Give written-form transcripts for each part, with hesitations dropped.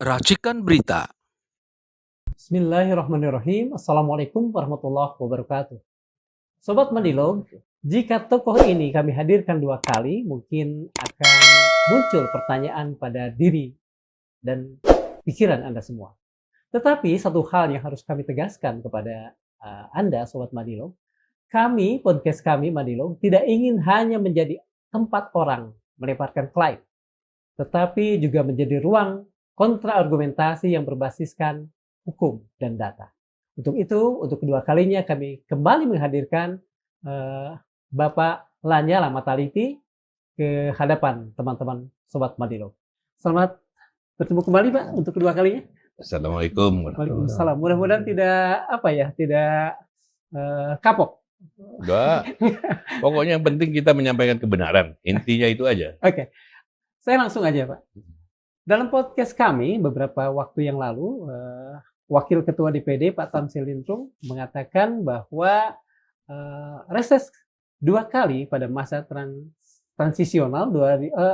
Racikan Berita. Bismillahirrahmanirrahim. Assalamualaikum warahmatullahi wabarakatuh. Sobat Mandilog, jika tokoh ini kami hadirkan 2 kali, mungkin akan muncul pertanyaan pada diri dan pikiran Anda semua. Tetapi satu hal yang harus kami tegaskan kepada Anda, Sobat Mandilog, podcast kami Mandilog tidak ingin hanya menjadi tempat orang melemparkan klaim, tetapi juga menjadi ruang kontraargumentasi yang berbasiskan hukum dan data. Untuk itu, untuk kedua kalinya kami kembali menghadirkan Bapak Lanyala Mataliti ke hadapan teman-teman Sobat Mandilog. Selamat bertemu kembali Pak untuk kedua kalinya. Assalamualaikum. Waalaikumsalam. Mudah-mudahan tidak kapok. Enggak. Pokoknya yang penting kita menyampaikan kebenaran. Intinya itu aja. Oke. Saya langsung aja Pak. Dalam podcast kami beberapa waktu yang lalu, Wakil Ketua DPD Pak Tamsil Lintrung mengatakan bahwa reses 2 kali pada masa transisional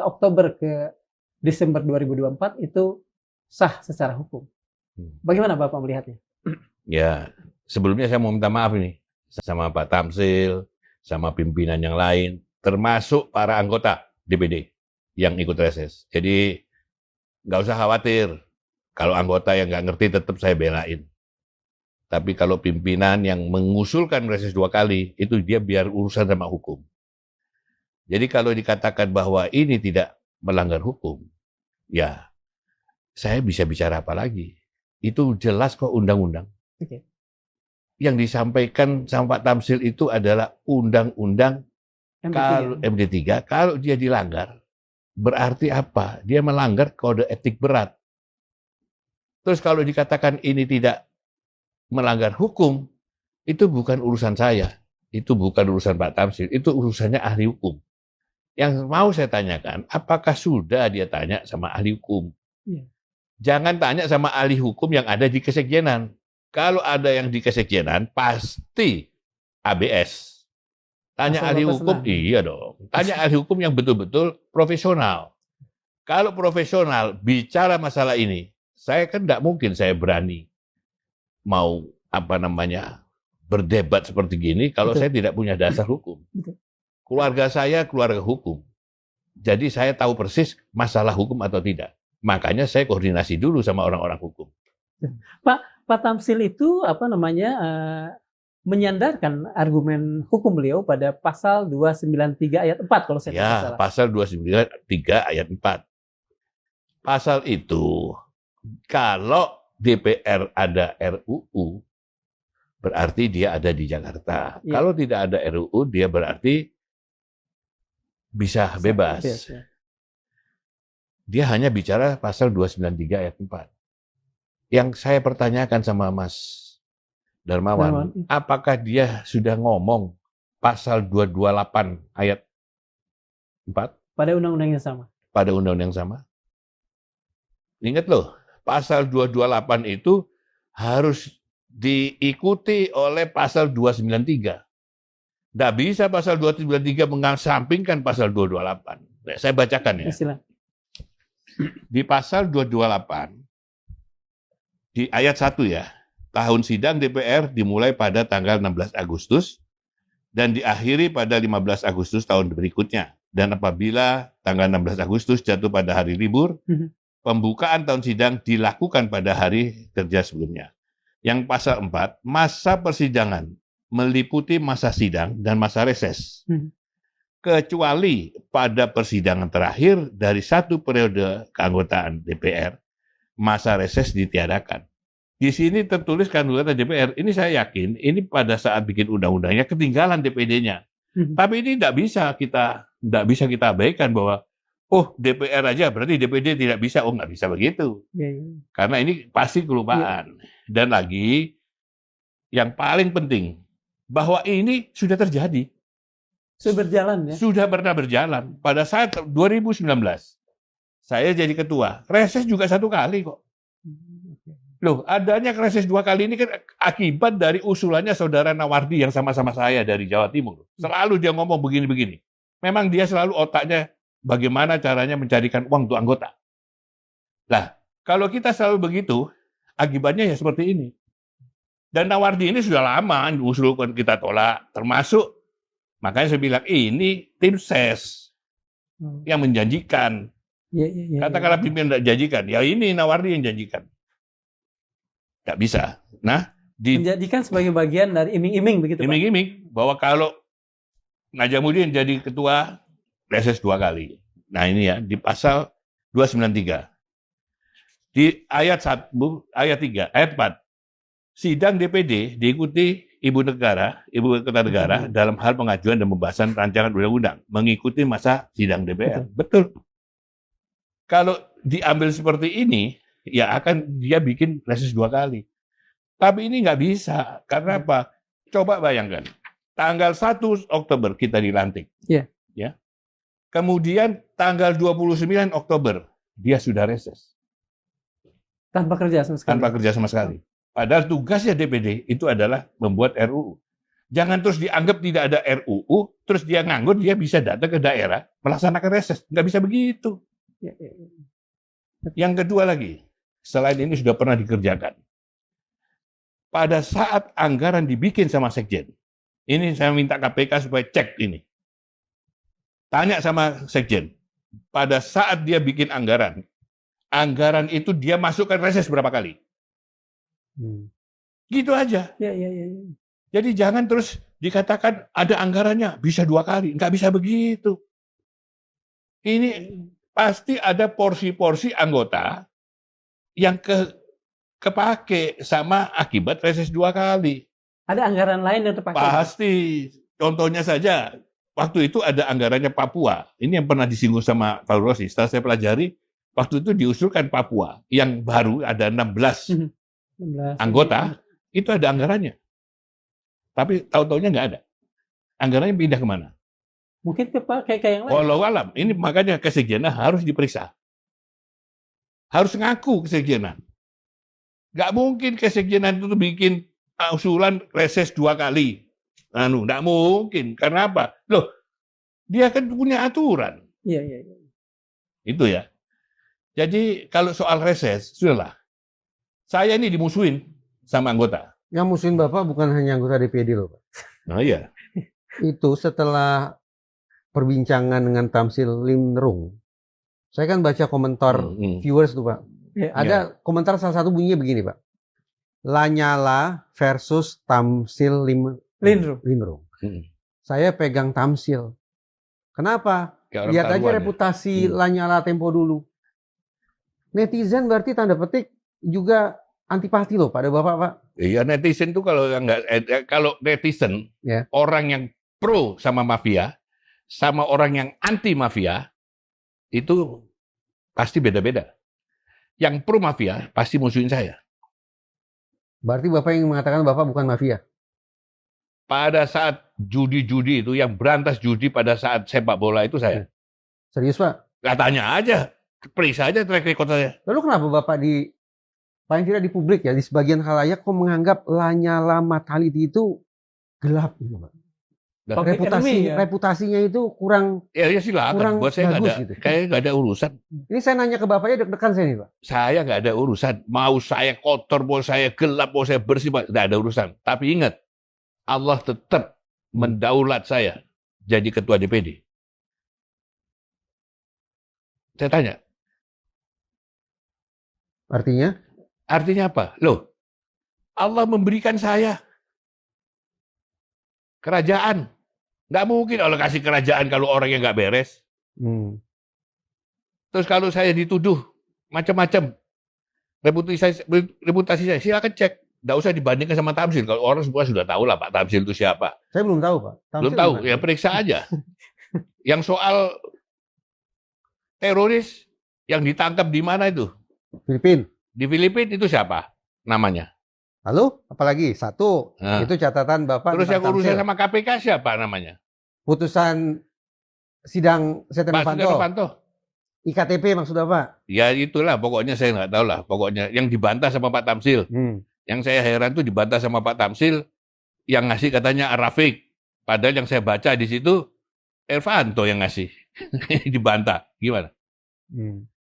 Oktober ke Desember 2024 itu sah secara hukum. Bagaimana Bapak melihatnya? Ya, sebelumnya saya mau minta maaf ini sama Pak Tamsil, sama pimpinan yang lain, termasuk para anggota DPD yang ikut reses. Jadi nggak usah khawatir. Kalau anggota yang nggak ngerti tetap saya belain. Tapi kalau pimpinan yang mengusulkan reses 2 kali, itu dia biar urusan sama hukum. Jadi kalau dikatakan bahwa ini tidak melanggar hukum, ya saya bisa bicara apa lagi? Itu jelas kok undang-undang. Okay. Yang disampaikan sama Pak Tamsil itu adalah undang-undang MD3. Kalau dia dilanggar, berarti apa? Dia melanggar kode etik berat. Terus kalau dikatakan ini tidak melanggar hukum, itu bukan urusan saya. Itu bukan urusan Pak Tamsil, itu urusannya ahli hukum. Yang mau saya tanyakan, apakah sudah dia tanya sama ahli hukum? Ya. Jangan tanya sama ahli hukum yang ada di kesekjenan. Kalau ada yang di kesekjenan, pasti ABS. Tanya ahli hukum, iya dong. Tanya ahli hukum yang betul-betul profesional. Kalau profesional bicara masalah ini, saya kan tidak mungkin saya berani mau berdebat seperti gini kalau saya tidak punya dasar hukum. Keluarga saya keluarga hukum. Jadi saya tahu persis masalah hukum atau tidak. Makanya saya koordinasi dulu sama orang-orang hukum. Pak Tamsil itu menyandarkan argumen hukum beliau pada pasal 293 ayat 4 kalau saya tidak salah. Pasal 293 ayat 4. Pasal itu kalau DPR ada RUU, berarti dia ada di Jakarta. Ya. Kalau tidak ada RUU, dia berarti bisa bebas. Ya. Dia hanya bicara pasal 293 ayat 4. Yang saya pertanyakan sama Mas Darmawan, apakah dia sudah ngomong pasal 228 ayat 4? Pada undang-undang yang sama. Pada undang-undang yang sama. Ingat loh, pasal 228 itu harus diikuti oleh pasal 293. Tidak bisa pasal 293 mengesampingkan pasal 228. Nah, saya bacakan ya. Di pasal 228, di ayat 1 ya, tahun sidang DPR dimulai pada tanggal 16 Agustus dan diakhiri pada 15 Agustus tahun berikutnya. Dan apabila tanggal 16 Agustus jatuh pada hari libur, pembukaan tahun sidang dilakukan pada hari kerja sebelumnya. Yang pasal 4, masa persidangan meliputi masa sidang dan masa reses. Kecuali pada persidangan terakhir dari 1 periode keanggotaan DPR, masa reses ditiadakan. Di sini tertulis keanggotaan DPR, ini saya yakin, ini pada saat bikin undang-undangnya ketinggalan DPD-nya. Tapi ini tidak bisa kita abaikan bahwa DPR aja, berarti DPD tidak bisa. Nggak bisa begitu. Karena ini pasti kelupaan. Dan lagi, yang paling penting, bahwa ini sudah terjadi. Sudah berjalan ya? Sudah pernah berjalan. Pada saat 2019, saya jadi ketua. Reses juga 1 kali kok. Loh, adanya reses 2 kali ini kan akibat dari usulannya saudara Nawardi yang sama-sama saya dari Jawa Timur. Selalu dia ngomong begini-begini. Memang dia selalu otaknya bagaimana caranya mencarikan uang untuk anggota. Lah, Kalau kita selalu begitu, akibatnya ya seperti ini. Dan Nawardi ini sudah lama diusulkan kita tolak, termasuk makanya saya bilang ini tim ses yang menjanjikan. Katakanlah pimpinan tidak janjikan, ya ini Nawardi yang janjikan. Nggak bisa. Nah, menjadikan sebagai bagian dari iming-iming begitu, Pak? Iming-iming bahwa kalau Najamuddin jadi ketua reses 2 kali. Nah ini ya, di pasal 293. Di ayat 1, ayat 3, ayat 4. Sidang DPD diikuti Ibu Kota Negara dalam hal pengajuan dan pembahasan rancangan undang-undang, mengikuti masa sidang DPR. Betul. Kalau diambil seperti ini, ya akan dia bikin reses 2 kali. Tapi ini nggak bisa. Karena apa? Coba bayangkan. Tanggal 1 Oktober kita dilantik. Iya. Ya. Kemudian tanggal 29 Oktober dia sudah reses. Tanpa kerja sama sekali. Tanpa kerja sama sekali. Padahal tugasnya DPD itu adalah membuat RUU. Jangan terus dianggap tidak ada RUU, terus dia nganggur, dia bisa datang ke daerah, melaksanakan reses. Nggak bisa begitu. Yang kedua lagi, selain ini sudah pernah dikerjakan. Pada saat anggaran dibikin sama Sekjen, ini saya minta KPK supaya cek ini. Tanya sama Sekjen, pada saat dia bikin anggaran itu dia masukkan reses berapa kali? Gitu aja. Jadi jangan terus dikatakan ada anggarannya bisa 2 kali, nggak bisa begitu. Ini pasti ada porsi-porsi anggota yang kepake sama akibat reses 2 kali. Ada anggaran lain yang terpakai? Pasti. Contohnya saja, waktu itu ada anggarannya Papua. Ini yang pernah disinggung sama Pak Rossi. Setelah saya pelajari, waktu itu diusulkan Papua. Yang baru ada 16 anggota, itu ada anggarannya. Tapi tahu-taunya nggak ada. Anggarannya pindah kemana? Mungkin kayak yang lain. Walau alam. Ini makanya kesekjenan harus diperiksa. Harus ngaku kesekjenan. Nggak mungkin kesekjenan itu bikin usulan reses 2 kali. Nggak mungkin. Karena apa? Loh, dia kan punya aturan. Iya. Itu ya. Jadi kalau soal reses, sudahlah. Saya ini dimusuhin sama anggota. Yang musuhin Bapak bukan hanya anggota DPD loh, Pak. Nah iya. Itu setelah perbincangan dengan Tamsil Limrung, saya kan baca komentar viewers tuh, Pak. Ada komentar salah satu bunyinya begini, Pak. Lanyala versus Tamsil Limrung. Saya pegang Tamsil. Kenapa? Lihat aja reputasi Lanyala tempo dulu. Netizen berarti tanda petik juga antipati loh pada Bapak, Pak. Iya, netizen tuh kalau netizen orang yang pro sama mafia sama orang yang anti mafia itu pasti beda-beda. Yang pro mafia pasti musuhin saya. Berarti Bapak yang mengatakan Bapak bukan mafia? Pada saat judi-judi itu, yang berantas judi pada saat sepak bola itu saya. Serius, Pak? Katanya aja, periksa aja track record saya. Lalu kenapa Bapak paling tidak di publik ya, di sebagian khalayak kok menganggap Lanyala Mataliti itu gelap gitu, Pak? Reputasinya itu kurang. Ya silakan. Buat saya nggak ada, gitu. Kayak nggak ada urusan. Ini saya nanya ke Bapaknya deg-degan saya nih, Pak. Saya nggak ada urusan. Mau saya kotor, mau saya gelap, mau saya bersih, Pak, nggak ada urusan. Tapi ingat, Allah tetap mendaulat saya jadi ketua DPD. Saya tanya. Artinya? Artinya apa? Loh, Allah memberikan saya kerajaan. Nggak mungkin Allah kasih kerajaan kalau orangnya nggak beres. Terus kalau saya dituduh macam-macam, reputasi saya, silakan cek. Nggak usah dibandingkan sama Tamsil. Kalau orang semua sudah tahu lah Pak Tamsil itu siapa. Saya belum tahu, Pak. Belum tahu, ya periksa aja. Yang soal teroris yang ditangkap di mana itu? Filipina. Di Filipina itu siapa namanya? Lalu apalagi? Satu, itu catatan Bapak. Terus yang urusan sama KPK siapa namanya? Putusan sidang Setia Novanto. IKTP maksud Bapak? Ya itulah, pokoknya saya nggak tahu lah. Pokoknya yang dibantah sama Pak Tamsil. Yang saya heran tuh dibantah sama Pak Tamsil, yang ngasih katanya Rafiq. Padahal yang saya baca di situ, Irvanto yang ngasih. Dibantah. Gimana?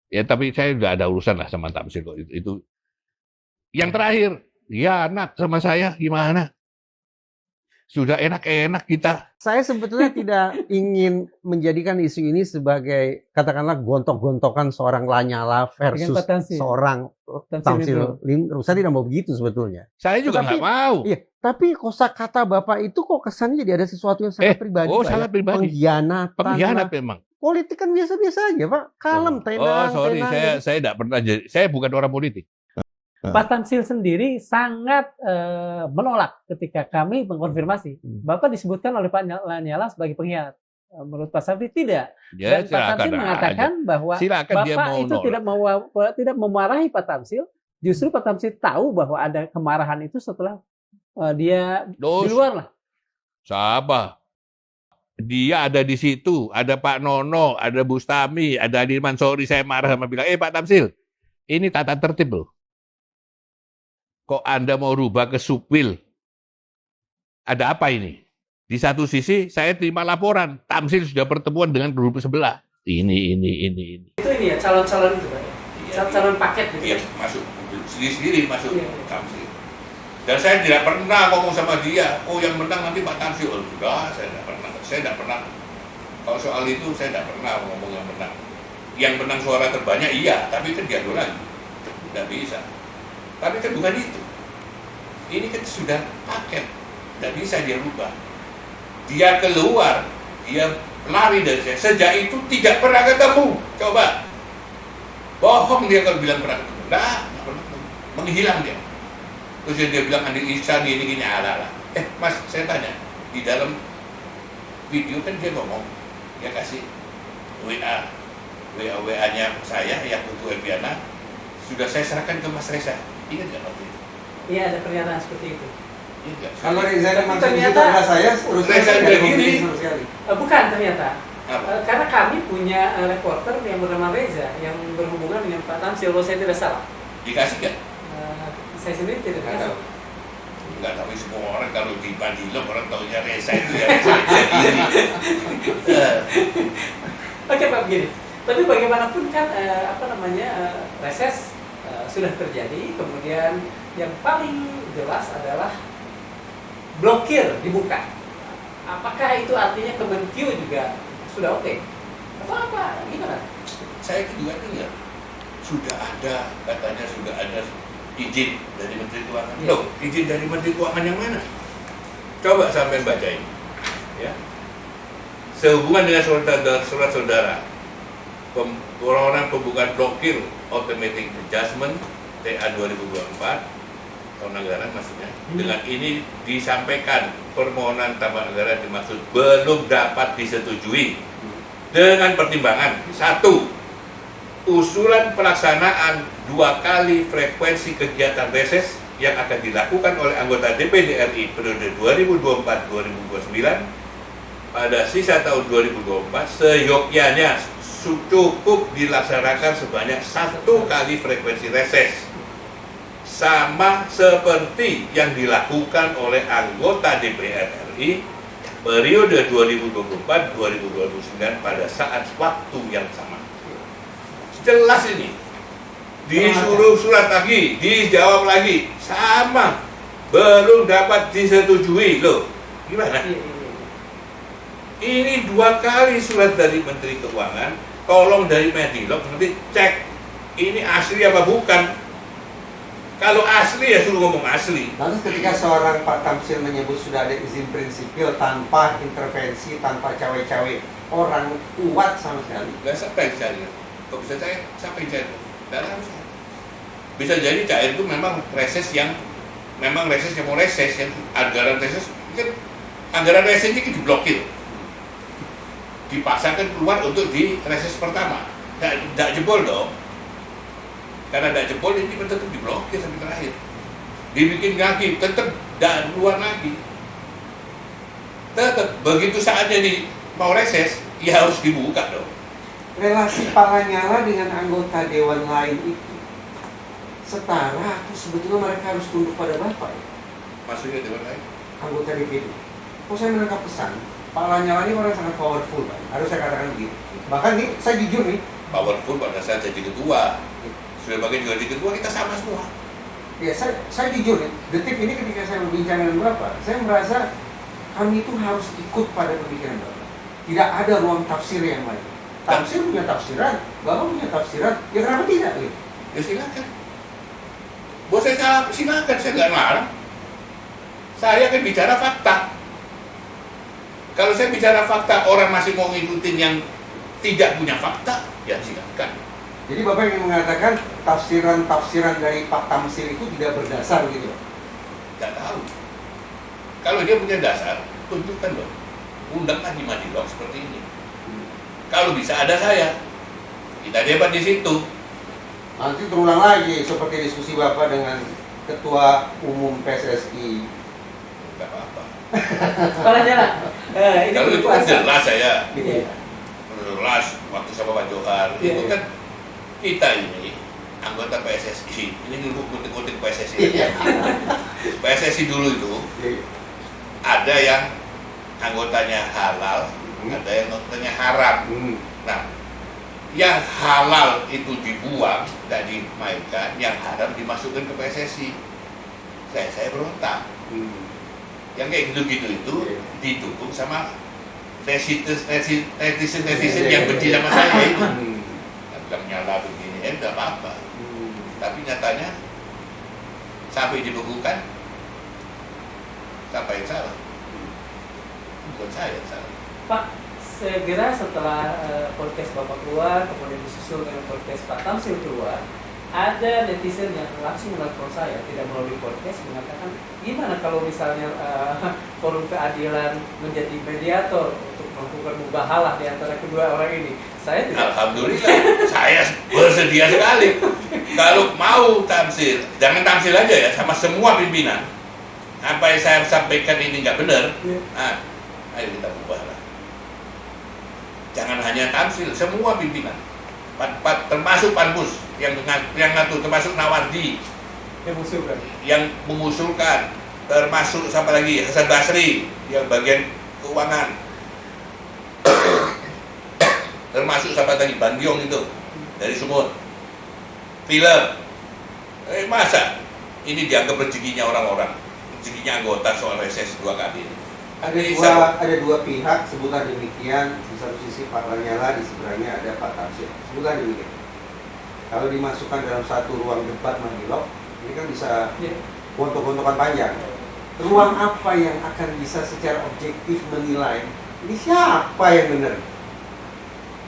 Ya tapi saya udah ada urusan lah sama Tamsil kok. Itu. Yang terakhir, ya anak sama saya gimana? Sudah enak-enak kita. Saya sebetulnya tidak ingin menjadikan isu ini sebagai katakanlah gontok-gontokan seorang Lanyala versus seorang Tamsil Limrung. Saya tidak mau begitu sebetulnya. Saya juga nggak mau. Iya, tapi kosakata Bapak itu kok kesannya jadi ada sesuatu yang sangat pribadi. Sangat pribadi. Pengkhianat memang. Politik kan biasa-biasa aja, Pak. Kalem, tenang. Sorry, saya tidak pernah jadi. Saya bukan orang politik. Pak Tamsil sendiri sangat menolak ketika kami mengkonfirmasi. Bapak disebutkan oleh Pak Lanyala sebagai pengkhianat. Menurut Pak Sabri tidak. Ya, dan Pak Tamsil mengatakan bahwa Bapak itu tidak memarahi Pak Tamsil. Justru Pak Tamsil tahu bahwa ada kemarahan itu setelah dia di luar lah. Siapa? Dia ada di situ. Ada Pak Nono, ada Bustami, ada Adi Mansori. Saya marah sama bilang, Pak Tamsil, ini tata tertib loh. Kok Anda mau rubah ke supil? Ada apa ini? Di satu sisi saya terima laporan, Tamsil sudah pertemuan dengan penduduk sebelah. Ini. Itu ini ya, calon-calon itu Pak? Calon paket gitu? Iya, masuk. Sendiri masuk Tamsil. Dan saya tidak pernah ngomong sama dia, yang menang nanti Pak Tamsil. Sudah, saya tidak pernah. Kalau soal itu saya tidak pernah ngomong yang menang. Yang menang suara terbanyak iya, tapi kan diadu lagi. Tidak bisa. Tapi kan bukan itu. Ini kan sudah paket. Tidak bisa dia rubah. Dia keluar. Dia lari dari saya. Sejak itu tidak pernah ketemu. Coba. Bohong dia kalau bilang pernah ketemu. Nggak pernah ketemu. Menghilang dia. Terus dia bilang Andi Ihsan ini ala-ala. Mas, saya tanya. Di dalam video kan dia ngomong. Dia kasih WA-nya saya yang untuk Elviana. Sudah saya serahkan ke Mas Reza. Ingat nggak waktu itu? Iya, ada pernyataan seperti itu. Iya. Kalau Reza ternyata saya terus Reza begini. Bukan ternyata. Karena kami punya reporter yang bernama Reza yang berhubungan dengan Pak Tamsil, kalau saya tidak salah. Dikasih nggak? Saya sendiri tidak dikasih. Enggak, tapi semua orang kalau di Bandilog orang taunya Reza itu ya Reza. Oke Pak, begini. Tapi bagaimanapun kan reses sudah terjadi, kemudian yang paling jelas adalah blokir dibuka. Apakah itu artinya Kemenkyu juga sudah oke? Atau apa? Gimana? Saya juga dengar katanya sudah ada izin dari Menteri Keuangan. Loh, izin dari Menteri Keuangan yang mana? Coba sampai baca ini. Ya. Sehubungan dengan surat saudara permohonan pembukaan blokir automatic adjustment TA 2024 tahun anggaran maksudnya. Dengan ini disampaikan permohonan tambah anggaran dimaksud belum dapat disetujui dengan pertimbangan 1. Usulan pelaksanaan 2 kali frekuensi kegiatan reses yang akan dilakukan oleh anggota DPD RI periode 2024-2029 pada sisa tahun 2024 seyogyanya cukup dilaksanakan sebanyak 1 kali frekuensi reses, sama seperti yang dilakukan oleh anggota DPR RI periode 2024-2029 pada saat waktu yang sama. Jelas ini, disuruh surat lagi, dijawab lagi, sama, belum dapat disetujui loh. Gimana? Ini 2 kali surat dari Menteri Keuangan. Tolong dari Medilog nanti cek ini asli apa bukan. Kalau asli ya suruh ngomong asli. Lalu ketika seorang Pak Tamsil menyebut sudah ada izin prinsipil tanpa intervensi, tanpa cawe-cawe, orang kuat sama sekali. Gak siapa yang cari. Kok bisa cair? Siapa yang cair? Tidak harus. Bisa jadi cair itu memang reses yang mau reses, yang anggaran reses kan anggaran resesnya itu diblokir. Dipaksakan keluar untuk di reses pertama. Tidak jebol dong. Karena tidak jebol ini tetap diblokir sampai terakhir. Dibikin lagi, tetap tidak keluar lagi. Tetap begitu saatnya mau reses, ya harus dibuka dong. Relasi Pak Lanyala dengan anggota dewan lain itu setara atau sebetulnya mereka harus tunduk pada Bapak? Maksudnya dewan lain? Anggota DPD. Kok saya menangkap pesan Pak Lanyala ini orang sangat powerful, Pak. Harus saya katakan begitu. Bahkan nih, saya jujur nih, powerful pada saat jadi ketua. Sudah bagian juga jadi ketua, kita sama semua. Ya, saya jujur ya, detik ini ketika saya berbincang dengan Bapak, saya merasa kami itu harus ikut pada pemikiran Bapak. Tidak ada ruang tafsir yang lain. Tafsir punya tafsiran, Bapak punya tafsiran, ya kenapa tidak? Ya silakan. Buat saya silakan, saya nggak larang. Saya akan bicara fakta. Kalau saya bicara fakta, orang masih mau ngikutin yang tidak punya fakta, ya silakan. Jadi Bapak ingin mengatakan tafsiran dari Pak Tamsil itu tidak berdasar gitu? Tidak tahu. Kalau dia punya dasar, tunjukkan dong. Undanglah di Madilog seperti ini. Kalau bisa ada saya, kita debat di situ. Nanti terulang lagi seperti diskusi Bapak dengan Ketua Umum PSSI. Tidak apa-apa. Kalau jalan. Kalau itu kan jelas saya. Iya. Jelas waktu sama Pak Johar. Itu kan kita ini anggota PSSI. Ini dulu kutik-kutik PSSI. PSSI dulu itu ada yang anggotanya halal, ada yang anggotanya haram. Nah, yang halal itu dibuang, tidak dimainkan, yang haram dimasukkan ke PSSI. Saya berontak. Yang kayak gitu-gitu itu didukung sama netizen yang benci sama saya itu. Bilang nyala begini, tidak apa-apa. Tapi nyatanya sampai dibekukan, siapa yang salah? Bukan saya yang salah. Pak, segera setelah podcast Bapak keluar, kemudian disusul dengan podcast Pak Tamsil keluar, ada netizen yang langsung menelpon saya, tidak melalui podcast, mengatakan gimana kalau misalnya Forum Keadilan menjadi mediator untuk melakukan mubahalah di antara kedua orang ini. Saya tidak. Alhamdulillah, saya bersedia sekali. Kalau mau tamsil, jangan tamsil aja ya, sama semua pimpinan. Apa yang saya sampaikan ini nggak benar, ayo kita mubahalah. Jangan hanya tamsil, semua pimpinan. Termasuk Panmus yang ngatur, termasuk Nawardi yang mengusulkan, termasuk siapa lagi, Hasan Basri yang bagian keuangan, termasuk siapa tadi, Bandiong itu dari Sumut, film. Masa ini dianggap rezekinya orang-orang, rezekinya anggota soal reses 2 kali ini. Ada dua pihak sebutan demikian. Di satu sisi Pak Lanyala, di seberangnya ada Pak Tamsil. Sebutan demikian. Kalau dimasukkan dalam satu ruang debat Madilog, ini kan bisa gontok-gontokan panjang. Ruang apa yang akan bisa secara objektif menilai ini siapa yang benar?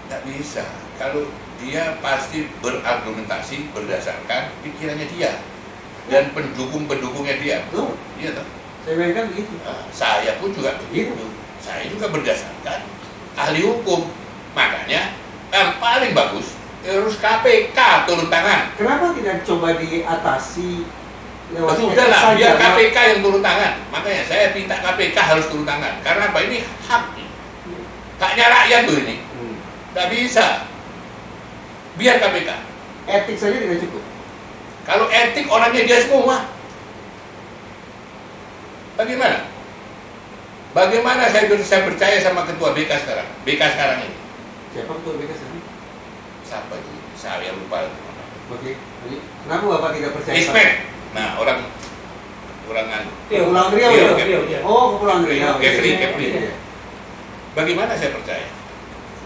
Tidak bisa. Kalau dia pasti berargumentasi berdasarkan pikirannya dia dan pendukung-pendukungnya dia. Betul. Iya toh. Saya bayangkan begitu. Saya pun juga begitu. Saya juga berdasarkan ahli hukum. Makanya yang paling bagus harus KPK turun tangan. Kenapa tidak coba diatasi lewat Sudahlah, biar KPK yang turun tangan. Makanya saya minta KPK harus turun tangan. Karena apa? Ini haknya rakyat tuh ini. Tidak bisa. Biar KPK. Etik saja tidak cukup. Kalau etik orangnya dia semua. Bagaimana? Bagaimana saya percaya sama ketua BK sekarang? BK sekarang ini. Siapa ketua BK sekarang? Siapa itu? Saya lupa. Oke. Kenapa Bapak tidak percaya? Ismet. Nah, orang Kepulauan Riau ya? Oh, Kepulauan Riau. Kepri. Bagaimana saya percaya?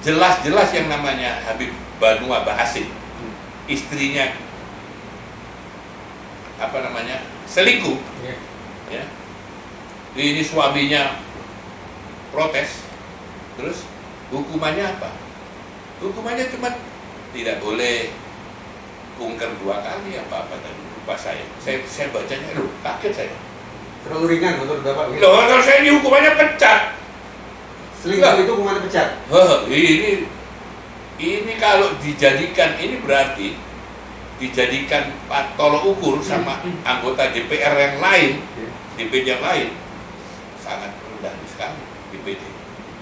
Jelas-jelas yang namanya Habib Banua Bahasin, istrinya selingkuh. Ya. Ini suaminya protes, terus hukumannya apa? Hukumannya cuma tidak boleh kunker 2 kali apa tadi lupa saya bacanya, kaget saya. Terlalu ringan menurut Bapak? Kalau saya ini hukumannya pecat. Selingkuh itu hukumannya pecat? Ini kalau dijadikan, ini berarti dijadikan tolok ukur sama anggota DPR yang lain, DPD yang lain. Sangat rendah sekali DPD.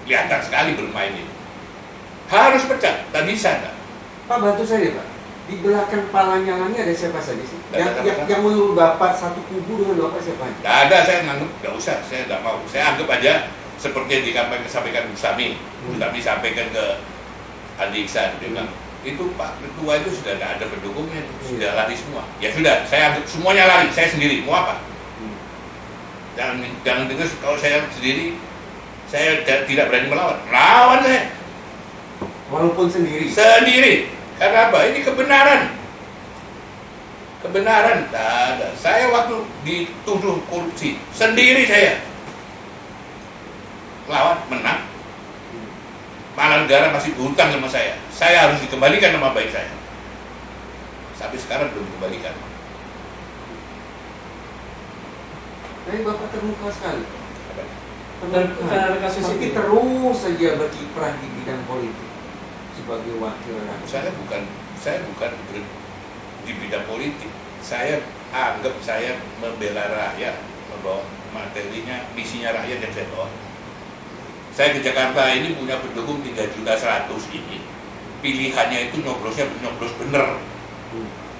Kelihatan sekali bermain ini. Harus pecat, tak bisa enggak? Pak, bantu saya Pak. Di belakang Pak Lanyala ada siapa saja sih? Yang menurut Bapak satu kubu dengan Bapak siapa? Tidak ada, saya nganggap, tidak usah, saya tidak mau. Saya anggap aja seperti yang disampaikan Sami. Kami sampaikan ke Andi Iksan, dia bilang, Itu Pak Ketua itu sudah tidak ada pendukungnya, sudah lari semua. Ya sudah, saya anggap semuanya lari, saya sendiri, mau apa? Jangan dengar kalau saya sendiri, saya tidak berani melawan. Lawan saya. Walaupun sendiri. Sendiri. Karena apa? Ini kebenaran. Kebenaran. Tak ada. Saya waktu dituduh korupsi, sendiri saya. Lawan, menang. Malah negara masih berhutang sama saya. Saya harus dikembalikan nama baik saya. Sampai sekarang belum dikembalikan. Tapi Bapak terbuka sekali. Karena kasus Tapi ini terus saja berkiprah di bidang politik sebagai wakil rakyat. Saya bukan di bidang politik. Saya anggap saya membela rakyat, membawa materinya, misinya rakyat yang saya bawa. Saya ke Jakarta ini punya pendukung 3.100.000 ini. Pilihannya itu nyoblos bener.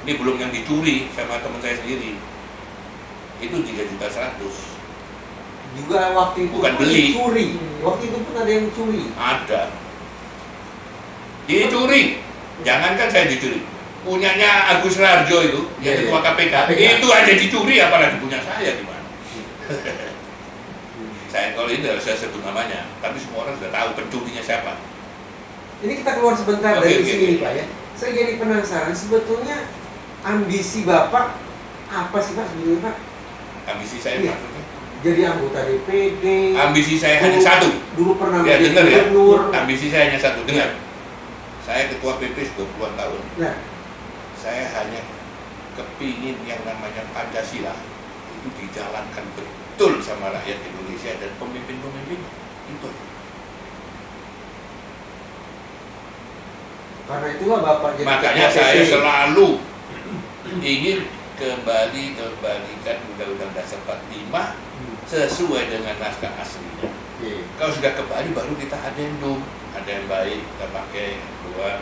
Ini belum yang dicuri sama teman saya sendiri. Itu 3.100.000. Juga waktu itu bukan beli. Dicuri. Waktu itu pun ada yang curi. Ada. Dicuri. Jangankan saya dicuri. Punyanya Agus Raharjo itu, yang ketua KPK, itu aja dicuri, apalagi punya saya gimana? Saya kalau ini harus saya sebut namanya, tapi semua orang sudah tahu pencurinya siapa. Ini kita keluar sebentar dari sini Pak ya. Saya jadi penasaran sebetulnya ambisi Bapak apa sih Pak sebetulnya Pak? Ambisi saya maksudnya? Jadi anggota DPD. Ambisi saya hanya satu. Dulu pernah ya, menjadi ya. gubernur. Ambisi saya hanya satu, dengar. Saya ketua PP 20-an tahun. Nah, saya hanya kepingin yang namanya Pancasila itu dijalankan betul sama rakyat Indonesia dan pemimpin-pemimpin itu. Karena itulah Bapak jadi makanya saya selalu ingin kembalikan Undang-Undang Dasar 45 sesuai dengan naskah aslinya. Kalau sudah kembali baru kita adendum, ada yang baik kita pakai, kedua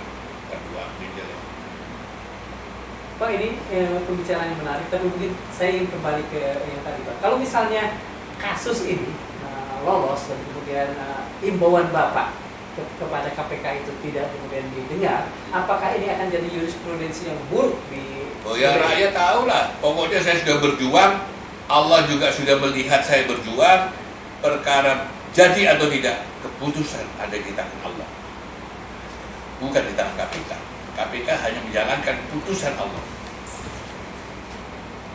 Pak, ini pembicaraan yang menarik, tapi mungkin saya ingin kembali ke yang tadi Pak. Kalau misalnya kasus ini lolos dan kemudian imbauan Bapak kepada KPK itu tidak kemudian didengar, apakah ini akan jadi jurisprudensi yang buruk di... Oh ya, rakyat tahu lah. Pokoknya saya sudah berjuang, Allah juga sudah melihat saya berjuang. Perkara jadi atau tidak, keputusan ada di tangan Allah, bukan di tangan KPK. KPK hanya menjalankan putusan Allah.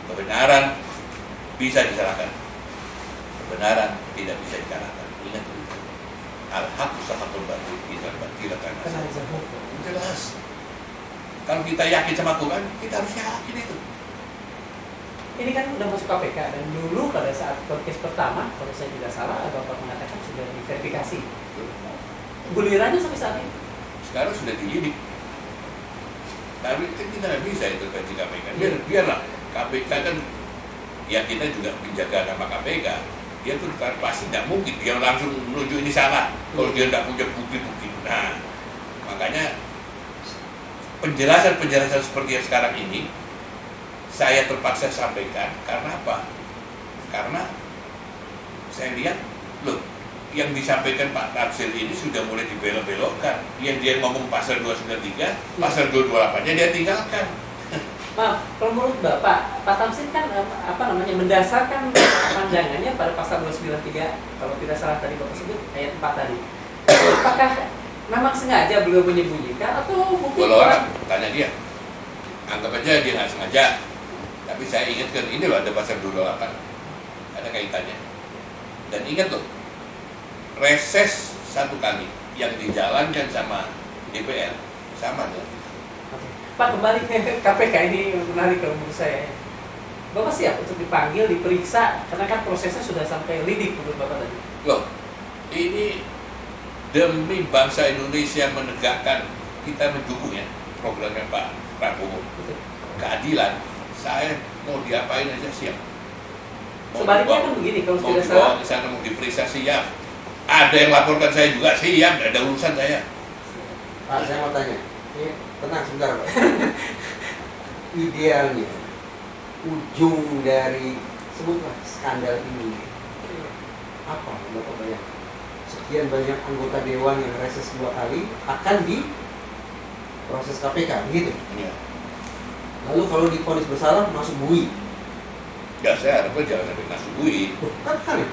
Kebenaran bisa disalahkan, kebenaran tidak bisa dikalahkan. Ingat itu. Al-haqqu sahaqul batil idza batila kana. Jelas. Kalau kita yakin sama Quran, kita harus yakin itu. Ini kan udah masuk KPK dan dulu pada saat podcast pertama, kalau saya tidak salah, Bapak mengatakan sudah diverifikasi. Gulirannya sampai saat ini. Sekarang sudah diyidik. Tapi kan kita nggak bisa intervensi KPK. Biarlah KPK kan, ya kita juga menjaga nama KPK. Dia tuh pasti tidak mungkin dia langsung menuju ini salah kalau dia tidak punya bukti-bukti. Nah, makanya penjelasan seperti yang sekarang ini saya terpaksa sampaikan. Karena apa? Karena saya lihat, loh, yang disampaikan Pak Tamsil ini sudah mulai dibelok-belokkan. Yang dia ngomong pasal 293, pasal 228-nya dia tinggalkan. Maaf, kalau menurut Bapak, Pak Tamsil kan mendasarkan pandangannya pada pasal 293, kalau tidak salah tadi Bapak sebut ayat 4 tadi. Apakah memang sengaja beliau menyembunyikan atau mungkin kalau orang tanya dia, anggap aja dia nggak sengaja. Tapi saya ingatkan, ini loh ada pasal 228, ada kaitannya. Dan ingat loh, reses 1 kali yang dijalankan sama DPR sama loh. Pak, kembali ke KPK, ini menarik kalau menurut saya. Bapak siap untuk dipanggil, diperiksa, karena kan prosesnya sudah sampai lidik menurut Bapak tadi. Loh, ini demi bangsa Indonesia menegakkan, kita mendukung ya programnya Pak Prabowo. Keadilan, saya mau diapain aja siap. Sebaliknya kan begini, kalau mau tidak dibawa salah. ke sana, mau diperiksa siap. Ada yang laporkan saya juga siap, tidak ada urusan saya. Pak, saya mau tanya. Tenang sebentar Pak. Idealnya ujung dari sebutlah skandal ini apa Bapak bayangkan? Sekian banyak anggota dewan yang reses 2 kali akan proses KPK, begitu. Iya. Lalu kalau divonis bersalah masuk bui. Ya saya harapkan jangan sampai masuk bui. Kan kali.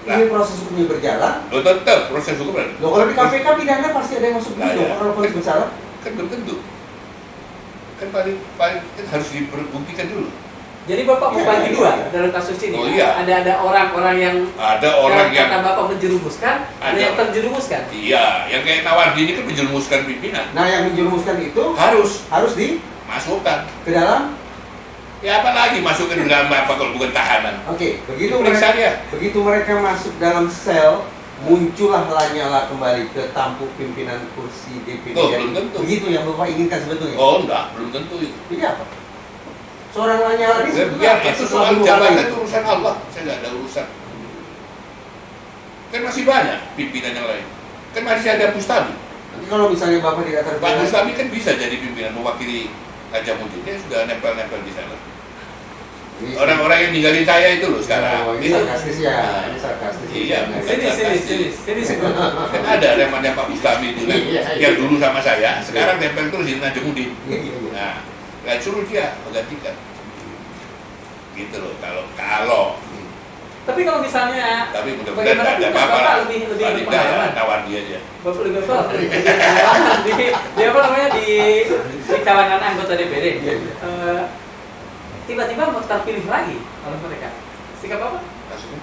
Nah. Ini proses hukumnya berjalan. Lo tetap proses hukum kan? Loh, kalau di KPK pidana pasti ada yang masuk bui. Nah, Loh, ya. kalau vonis bersalah. Kan belum tentu. Kan paling kan harus diperbuktikan dulu. Jadi Bapak mau bagi dua dalam kasus ini. Oh, iya. Ada orang-orang yang kata Bapak menjerumuskan, ada yang terjerumuskan. Iya, yang kayak Nawardi ini kan menjerumuskan pimpinan. Nah, yang menjerumuskan itu harus dimasukkan masukkan ke dalam. Ya apa lagi masukkan ke dalam apa kalau bukan tahanan? Oke, begitu Periksa dia. begitu mereka masuk dalam sel, muncullah Lanyala kembali ke tampuk pimpinan kursi DPD. Oh, belum tentu. Begitu yang Bapak inginkan sebetulnya. Oh enggak, belum tentu itu. Jadi apa? Seorang Lanyala ini sebetulnya Biar apa? itu Setelah soal dua jabatan kali itu urusan Allah, saya nggak ada urusan. Kan masih banyak pimpinan yang lain. Kan masih ada Bustami. Nanti kalau misalnya Bapak tidak Pak terpilih, Bustami kan bisa jadi pimpinan mewakili Najamuddin. Dia sudah nempel-nempel di sana. Orang-orang yang ninggalin saya itu loh sekarang. Oh, ini sarkastis ya, ini sarkastis. Iya, Sini. kan ada namanya Pak Bustami itu kan, yang dulu sama saya, sekarang nempel terus di Najamuddin. Nah, nggak suruh dia menggantikan. Gitu loh, kalau. Tapi kalau misalnya, Tapi mudah-mudahan nggak ada apa-apa. Bapak lebih Paling nggak ya, nawar dia aja. Bapak lebih di apa namanya di kalangan anggota DPD. Tiba-tiba mau terpilih lagi oleh mereka. Sikap Bapak? Maksudnya?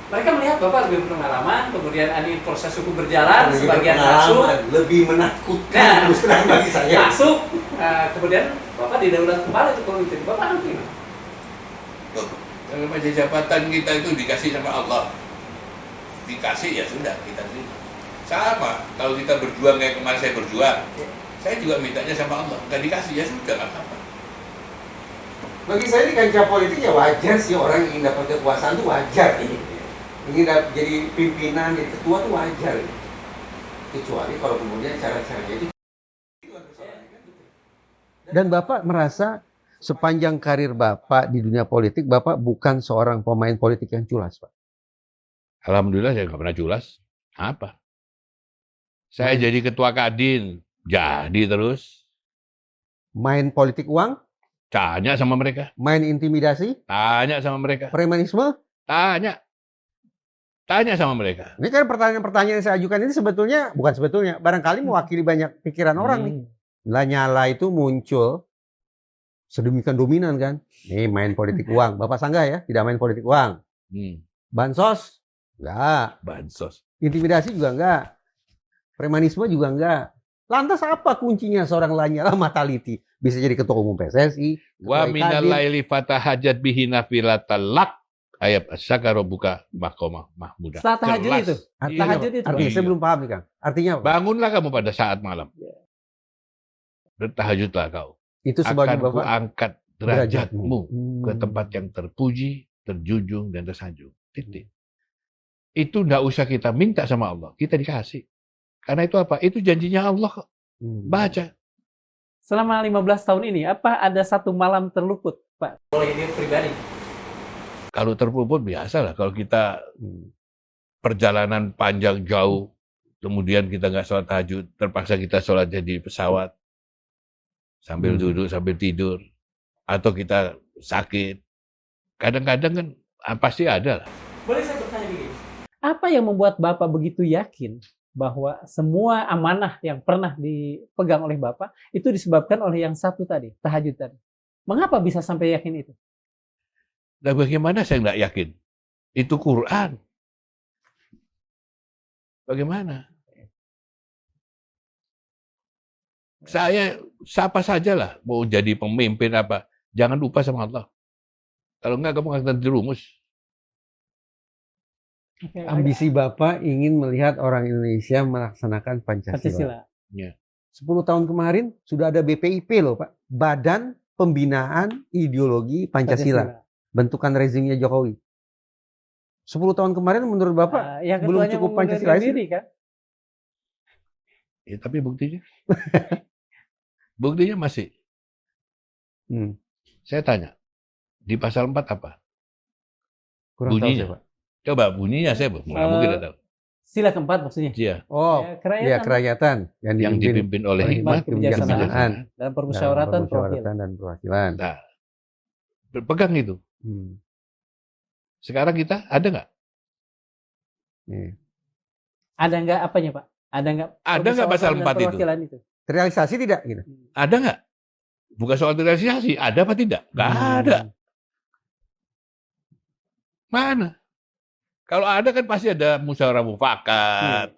Mereka melihat Bapak lebih berpengalaman, kemudian ini proses hukum berjalan, sebagian masuk, lebih menakutkan terus terang bagi saya. masuk, kemudian Bapak didaulat kembali untuk komite. Bapak nanti gimana? Loh, kalau macam jabatan kita itu dikasih sama Allah. Dikasih ya sudah, kita terima. Sama, kalau kita berjuang kayak kemarin saya berjuang, saya juga mintanya sama Allah. Nggak dikasih ya sudah, nggak apa-apa. Bagi saya di kancah politik ya wajar sih orang yang ingin dapat kekuasaan itu wajar. Ingin jadi pimpinan, jadi ketua itu wajar. Kecuali kalau kemudian cara-caranya itu. Dan Bapak merasa sepanjang karir Bapak di dunia politik, Bapak bukan seorang pemain politik yang culas, Pak? Alhamdulillah saya nggak pernah culas. Apa? Saya jadi ketua Kadin, jadi terus. Main politik uang? Tanya sama mereka. Main intimidasi? Tanya sama mereka. Premanisme? Tanya. Tanya sama mereka. Ini kan pertanyaan-pertanyaan yang saya ajukan ini sebetulnya, bukan sebetulnya, barangkali mewakili banyak pikiran orang nih. Lanyala itu muncul sedemikian dominan kan. Nih main politik uang. Bapak sanggah ya, tidak main politik uang. Bansos? Enggak. Bansos. Intimidasi juga enggak. Premanisme juga enggak. Lantas apa kuncinya seorang Lanyala Mataliti? Bisa jadi ketua umum PSSI. Wa minal laili fatahajat bihi nafilatal lak. Ayat asyakara buka makomah mahmudah. Setelah tahajud itu? Tahajud itu. Artinya saya belum paham nih Kang. Artinya apa? Bangunlah kamu pada saat malam. Bertahajudlah kau. Itu sebagai Akan Bapak kuangkat derajatmu ke tempat yang terpuji, terjunjung, dan tersanjung. Titik. Itu enggak usah kita minta sama Allah. Kita dikasih. Karena itu apa? Itu janjinya Allah kok. Baca. Selama 15 tahun ini, apa ada satu malam terluput, Pak? Oleh dia pribadi. Kalau terpuput biasa lah. Kalau kita perjalanan panjang jauh, kemudian kita nggak sholat tahajud, terpaksa kita sholat jadi pesawat, sambil duduk, sambil tidur, atau kita sakit. Kadang-kadang kan pasti ada lah. Boleh saya bertanya begini? Apa yang membuat Bapak begitu yakin bahwa semua amanah yang pernah dipegang oleh Bapak itu disebabkan oleh yang satu tadi, tahajud tadi? Mengapa bisa sampai yakin itu? Nah bagaimana saya nggak yakin? Itu Quran. Bagaimana? Saya siapa sajalah mau jadi pemimpin apa, jangan lupa sama Allah. Kalau enggak kamu akan terjerumus. Ambisi Bapak ingin melihat orang Indonesia melaksanakan Pancasila. Ya. 10 tahun kemarin sudah ada BPIP loh Pak. Badan Pembinaan Ideologi Pancasila. Bentukan rezimnya Jokowi. 10 tahun kemarin menurut Bapak belum cukup Pancasila diri, kan? Ya, tapi buktinya? Buktinya masih. Saya tanya, di pasal 4 apa? Kurang bunyinya. tahu saya, Pak. Coba bunyinya saya mungkin tidak tahu. Sila keempat maksudnya. Iya. Oh, ya kerakyatan yang dipimpin oleh hikmat, kebijaksanaan, dan permusyawaratan dan perwakilan. Nah, berpegang itu. Sekarang kita ada nggak? Ada nggak apanya, Pak? Ada nggak pasal 4 itu? Itu? Terrealisasi tidak? Gitu. Ada nggak? Bukan soal terrealisasi, ada apa tidak? Nggak ada. Mana? Kalau ada kan pasti ada musyawarah mufakat,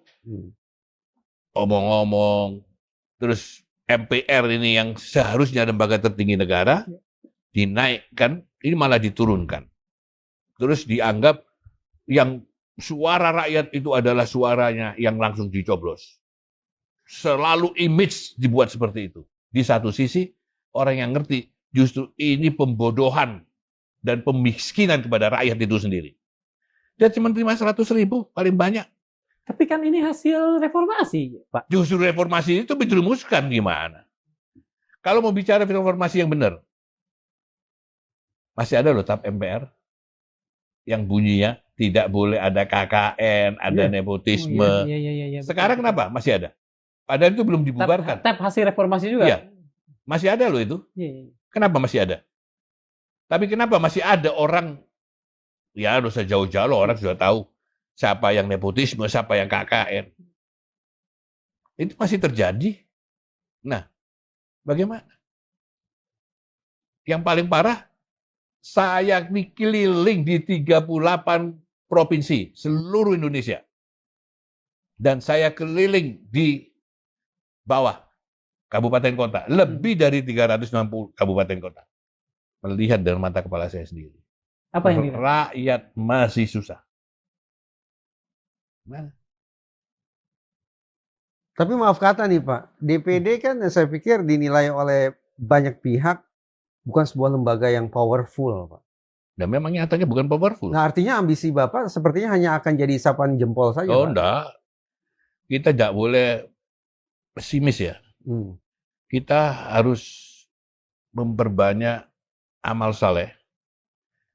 omong-omong, terus MPR ini yang seharusnya lembaga tertinggi negara, dinaikkan, ini malah diturunkan. Terus dianggap yang suara rakyat itu adalah suaranya yang langsung dicoblos. Selalu image dibuat seperti itu. Di satu sisi, orang yang ngerti justru ini pembodohan dan pemiskinan kepada rakyat itu sendiri. Dia cuma terima 100.000 paling banyak. Tapi kan ini hasil reformasi, Pak. Justru reformasi itu dirumuskan gimana? Kalau mau bicara reformasi yang benar, masih ada loh TAP MPR yang bunyinya tidak boleh ada KKN, ada nepotisme. Sekarang kenapa? Masih ada. Padahal itu belum dibubarkan. TAP hasil reformasi juga? Iya. Masih ada loh itu. Kenapa masih ada? Tapi kenapa masih ada orang, ya harus jauh-jauh orang sudah tahu siapa yang nepotisme, siapa yang KKN. Itu masih terjadi. Nah, bagaimana? Yang paling parah, saya keliling di 38 provinsi seluruh Indonesia. Dan saya keliling di bawah kabupaten kota, lebih dari 360 kabupaten kota. Melihat dengan mata kepala saya sendiri. Apa yang rakyat masih susah. Mana? Tapi maaf kata nih Pak, DPD kan saya pikir dinilai oleh banyak pihak bukan sebuah lembaga yang powerful, Pak. Dan memang nyatanya bukan powerful. Nah, artinya ambisi Bapak sepertinya hanya akan jadi isapan jempol saja, Oh, Pak. enggak. Kita tidak boleh pesimis ya. Kita harus memperbanyak amal saleh.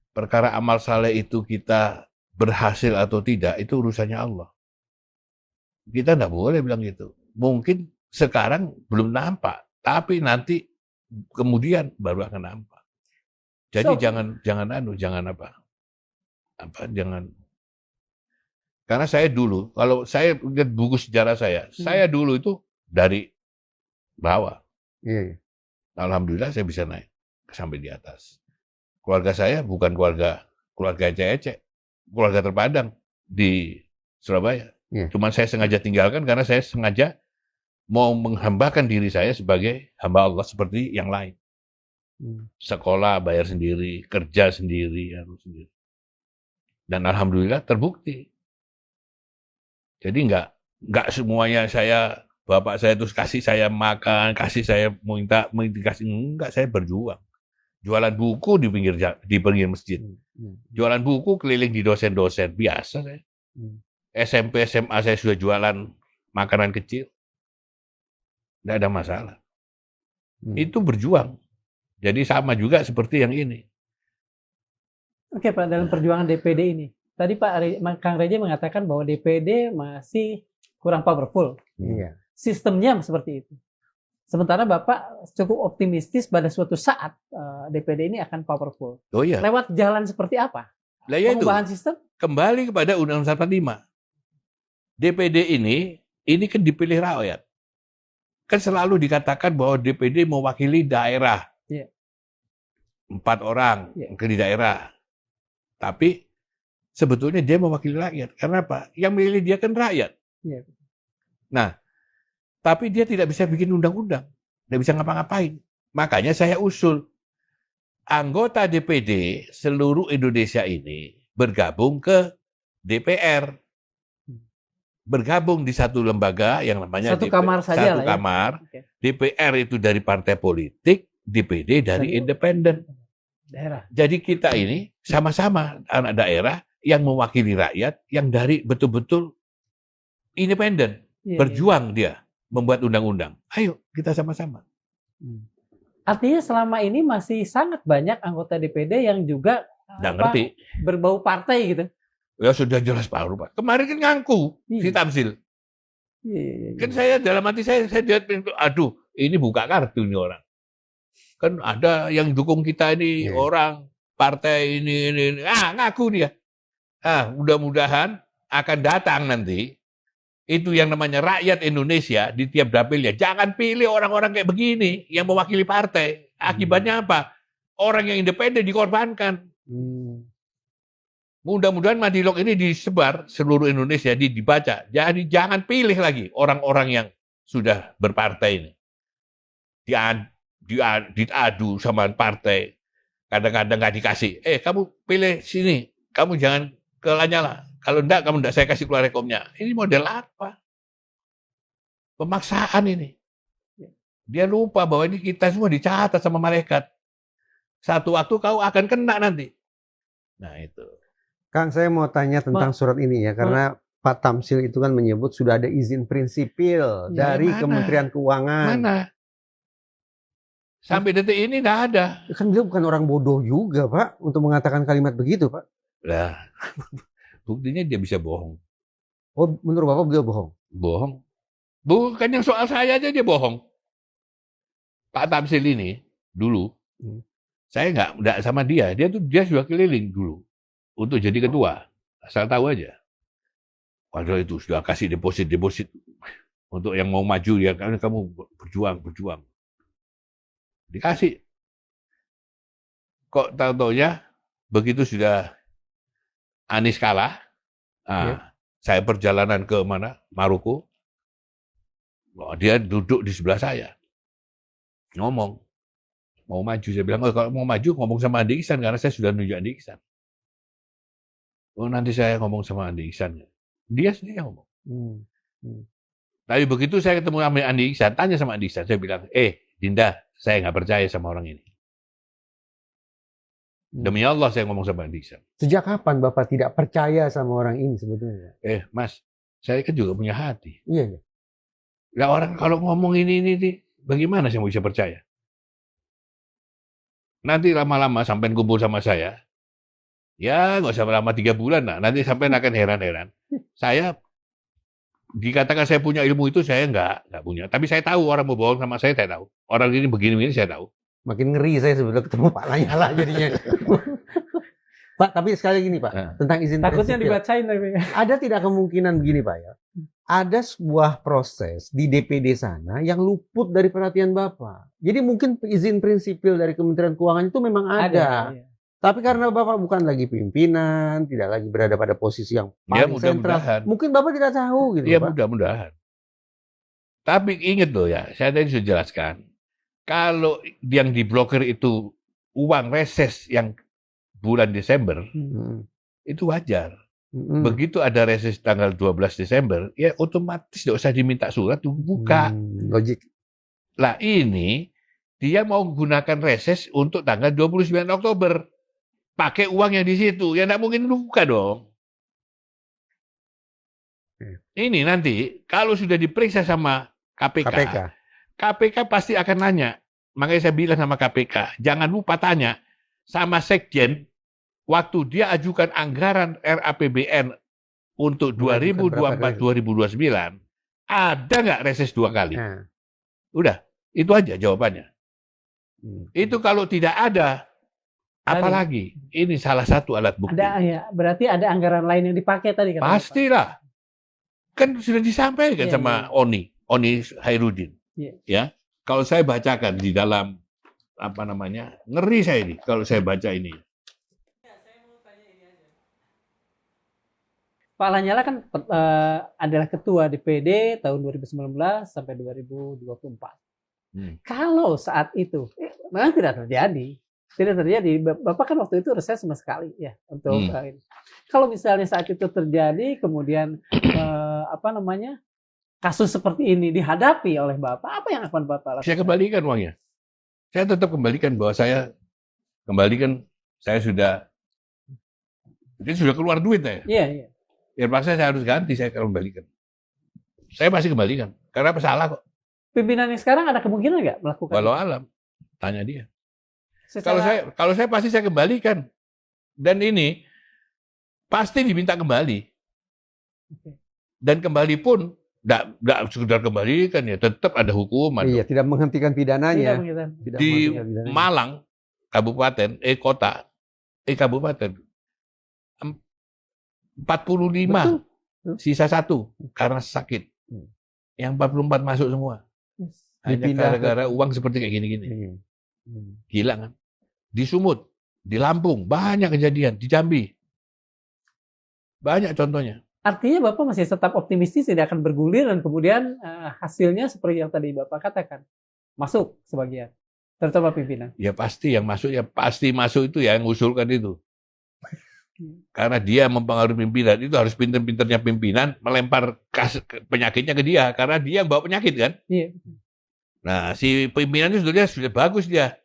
Perkara amal saleh itu kita berhasil atau tidak, itu urusannya Allah. Kita tidak boleh bilang gitu. Mungkin sekarang belum nampak, tapi nanti kemudian baru akan nampak. Jadi jangan karena saya dulu, kalau saya lihat buku sejarah saya dulu itu dari bawah. Alhamdulillah saya bisa naik sampai di atas. Keluarga saya bukan keluarga ecek-ecek, keluarga terpandang di Surabaya. Cuman saya sengaja tinggalkan karena saya sengaja mau menghambakan diri saya sebagai hamba Allah seperti yang lain. Sekolah bayar sendiri, kerja sendiri, harus sendiri. Dan alhamdulillah terbukti. Jadi enggak semuanya bapak saya terus kasih saya makan, kasih saya minta dikasih, enggak, saya berjuang. Jualan buku di pinggir masjid. Jualan buku keliling di dosen-dosen, biasa saya. SMP, SMA saya sudah jualan makanan kecil. Enggak ada masalah. Itu berjuang. Jadi sama juga seperti yang ini. Oke Pak, dalam perjuangan DPD ini. Tadi Kang Reja mengatakan bahwa DPD masih kurang powerful. Sistemnya seperti itu. Sementara Bapak cukup optimistis pada suatu saat DPD ini akan powerful. Oh iya. Lewat jalan seperti apa? Perubahan sistem? Kembali kepada Undang-Undang 45. DPD ini kan dipilih rakyat. Kan selalu dikatakan bahwa DPD mewakili daerah. 4 orang mewakili daerah. Tapi sebetulnya dia mewakili rakyat. Karena apa? Yang milih dia kan rakyat. Nah, tapi dia tidak bisa bikin undang-undang. Tidak bisa ngapa-ngapain. Makanya saya usul anggota DPD seluruh Indonesia ini bergabung ke DPR. Bergabung di satu lembaga yang namanya satu kamar saja satu kamar. Ya. DPR itu dari partai politik, DPD dari independen. Daerah. Jadi kita ini sama-sama anak daerah yang mewakili rakyat, yang dari betul-betul independen. Berjuang dia membuat undang-undang. Ayo kita sama-sama. Artinya selama ini masih sangat banyak anggota DPD yang juga ngerti. Berbau partai gitu. Ya sudah jelas Pak. Kemarin kan ngaku si Tamsil. Kan saya dalam hati saya lihat, aduh, ini buka kartu ini orang. Kan ada yang dukung kita ini orang partai ini. Ngaku dia. Mudah-mudahan akan datang nanti. Itu yang namanya rakyat Indonesia di tiap dapilnya. Jangan pilih orang-orang kayak begini yang mewakili partai. Akibatnya apa? Orang yang independen dikorbankan. Mudah-mudahan Madilog ini disebar seluruh Indonesia, dibaca. Jadi jangan pilih lagi orang-orang yang sudah berpartai ini. Diadu sama partai. Kadang-kadang nggak dikasih. Kamu pilih sini. Kamu jangan ke Lanyala. Kalau enggak, kamu enggak saya kasih keluar rekomnya. Ini model apa? Pemaksaan ini. Dia lupa bahwa ini kita semua dicatat sama malaikat. Satu waktu kau akan kena nanti. Nah itu. Kang, saya mau tanya tentang surat ini ya, karena Pak Tamsil itu kan menyebut sudah ada izin prinsipil dari Kementerian Keuangan. Mana? Sampai detik ini tidak ada. Kan beliau bukan orang bodoh juga, Pak, untuk mengatakan kalimat begitu, Pak. Lah, buktinya dia bisa bohong. Oh, menurut Bapak beliau bohong? Bohong. Bukan yang soal saya aja dia bohong. Pak Tamsil ini dulu, saya nggak sama dia. Dia sudah keliling dulu untuk jadi ketua. Asal tahu aja. Padahal itu sudah kasih deposit untuk yang mau maju ya, karena kamu berjuang. Dikasih. Kok tahu-taunya begitu sudah Anies kalah, saya perjalanan ke mana? Maroko. Dia duduk di sebelah saya. Ngomong. Mau maju. Saya bilang, kalau mau maju ngomong sama Andi Ihsan, karena saya sudah nunjuk Andi Ihsan. Nanti saya ngomong sama Andi Ihsan. Dia sendiri yang ngomong. Tapi begitu saya ketemu sama Andi Ihsan, tanya sama Andi Ihsan, saya bilang, Dinda, saya nggak percaya sama orang ini. Demi Allah saya ngomong sama Andi Ihsan. Sejak kapan Bapak tidak percaya sama orang ini sebetulnya? Mas, saya kan juga punya hati. Iya. Lah orang kalau ngomong ini, bagaimana saya mau bisa percaya? Nanti lama-lama sampai kumpul sama saya, ya nggak usah lama 3 bulan lah. Nanti sampai akan heran-heran. Saya dikatakan saya punya ilmu itu saya nggak punya. Tapi saya tahu orang mau bohong sama saya tahu. Orang ini begini saya tahu. Makin ngeri saya sebetulnya ketemu Pak Lanyala jadinya. Pak, tapi sekali gini Pak, tentang izin takutnya prinsipil. Dibacain tapi. Ada tidak kemungkinan begini Pak ya? Ada sebuah proses di DPD sana yang luput dari perhatian Bapak. Jadi mungkin izin prinsipil dari Kementerian Keuangan itu memang ada. Ya. Tapi karena Bapak bukan lagi pimpinan, tidak lagi berada pada posisi yang paling sentral, mungkin Bapak tidak tahu gitu ya, Pak. Mudah-mudahan. Tapi ingat loh ya, saya tadi sudah jelaskan. Kalau yang diblokir itu uang reses yang bulan Desember, itu wajar. Begitu ada reses tanggal 12 Desember, ya otomatis tidak usah diminta surat, buka. Logik. Lah ini, dia mau gunakan reses untuk tanggal 29 Oktober. Pakai uang yang di situ, ya tidak mungkin buka dong. Ini nanti, kalau sudah diperiksa sama KPK pasti akan nanya. Makanya saya bilang sama KPK, jangan lupa tanya sama Sekjen, waktu dia ajukan anggaran RAPBN untuk 2024-2029, ada nggak reses 2 kali? Udah, itu aja jawabannya. Itu kalau tidak ada, apalagi? Ini salah satu alat bukti. Ada ya, berarti ada anggaran lain yang dipakai tadi kan? Pastilah. Kan sudah disampaikan sama Oni Hairudin. Ya. Kalau saya bacakan di dalam ngeri saya ini kalau saya baca ini. Pak Lanyala kan adalah ketua DPD tahun 2019 sampai 2024. Kalau saat itu memang tidak terjadi. Bapak kan waktu itu reses sama sekali ya untuk ini. Kalau misalnya saat itu terjadi, kemudian kasus seperti ini dihadapi oleh Bapak, apa yang akan Bapak lakukan? Saya kembalikan uangnya. Saya tetap kembalikan bahwa saya sudah keluar duit ya. Iya. Terpaksa saya harus ganti, saya kembalikan. Saya pasti kembalikan, karena salah kok. Pimpinan yang sekarang ada kemungkinan nggak melakukan? Walau alam, tanya dia. Kalau saya pasti saya kembalikan. Dan ini pasti diminta kembali. Dan kembali pun tidak sekedar kembali kan ya, tetap ada hukuman. Iya, tidak menghentikan pidananya. Tidak di Malang, kabupaten, kabupaten, 45, betul. Sisa 1 karena sakit. Yang 44 masuk semua. Hanya gara-gara uang seperti kayak gini-gini. Gila kan? Di Sumut, di Lampung, banyak kejadian. Di Jambi, banyak contohnya. Artinya Bapak masih tetap optimistis tidak akan bergulir dan kemudian hasilnya seperti yang tadi Bapak katakan. Masuk sebagian. Terutama pimpinan. Ya pasti yang masuk, ya pasti masuk itu ya yang usulkan itu. Karena dia mempengaruhi pimpinan, itu harus pinter-pinternya pimpinan melempar penyakitnya ke dia. Karena dia yang bawa penyakit kan. Iya. Nah si pimpinan itu sudah bagus dia.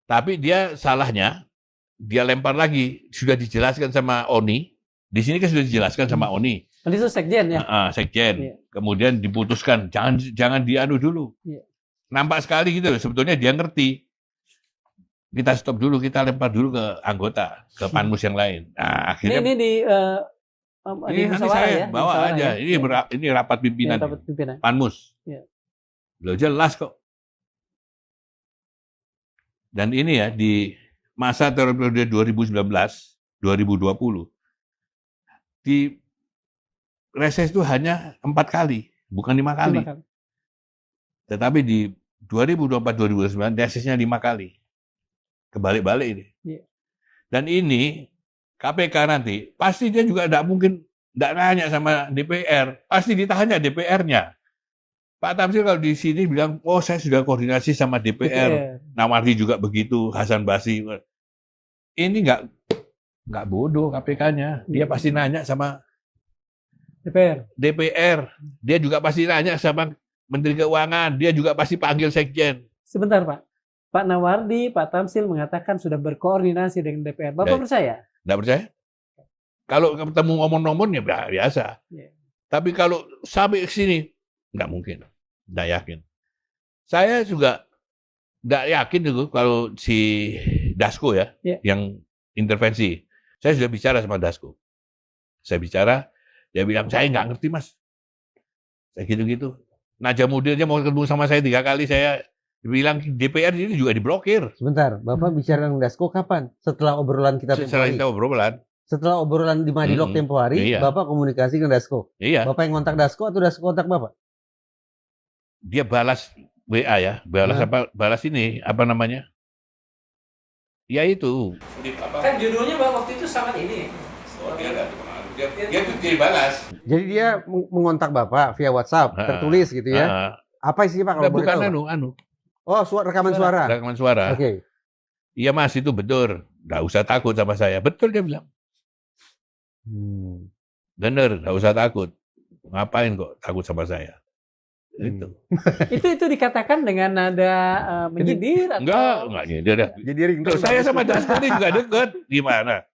Tapi dia salahnya, dia lempar lagi. Sudah dijelaskan sama ONI. Di sini kan sudah dijelaskan sama ONI. Itu sekjen ya? Sekjen. Iya. Kemudian diputuskan, jangan dianu dulu. Iya. Nampak sekali gitu, sebetulnya dia ngerti. Kita stop dulu, kita lempar dulu ke anggota, ke panmus yang lain. Nah, akhirnya ini nanti saya bawa aja. Ya? Ini rapat pimpinan. Ya, panmus. Ya. Loh, jelas kok. Dan ini ya di masa periode 2019, 2020 di reses itu hanya 4 kali, bukan 5 kali. Tetapi di 2024-2029 resesnya 5 kali. Kebalik-balik ini. Yeah. Dan ini KPK nanti pasti dia juga tidak mungkin tidak nanya sama DPR, pasti ditanya DPR-nya. Pak Tamsil kalau di sini bilang, oh saya sudah koordinasi sama DPR. Nawardi juga begitu, Hasan Basri. Ini nggak bodoh KPK-nya, dia pasti nanya sama DPR. Dia juga pasti nanya sama Menteri Keuangan, dia juga pasti panggil sekjen. Sebentar Pak. Pak Nawardi, Pak Tamsil mengatakan sudah berkoordinasi dengan DPR. Bapak percaya? Tidak percaya. Kalau ketemu ngomong-ngomong ya biasa. Yeah. Tapi kalau sampai ke sini, nggak mungkin. Nggak yakin. Saya juga nggak yakin itu kalau si Dasko ya, yang intervensi. Saya sudah bicara sama Dasko. Saya bicara, dia bilang, saya nggak ngerti mas. Saya gitu-gitu. Najamuddinnya mau ketemu sama saya 3 kali, saya bilang DPR ini juga diblokir. Sebentar, Bapak bicara dengan Dasko kapan? Setelah obrolan kita tempo hari? Setelah obrolan di Madilog tempo hari, iya. Bapak komunikasi dengan Dasko? Iya. Bapak yang kontak Dasko atau Dasko kontak Bapak? Dia balas WA ya, balas ini, apa namanya? Ya itu. Kan judulnya waktu itu sangat ini. Oh, dia balas. Jadi dia mengontak Bapak via WhatsApp, tertulis gitu ya? Apa isinya Pak kalau boleh tahu? Anu. Oh, rekaman suara. Rekaman suara. Oke. Okay. Iya mas, itu betul. Nggak usah takut sama saya. Betul dia bilang. Bener, nggak usah takut. Ngapain kok takut sama saya? Itu. itu dikatakan dengan nada menyindir atau? Enggak nyindir. Jadi saya sama Dasko ini juga deket. Gimana?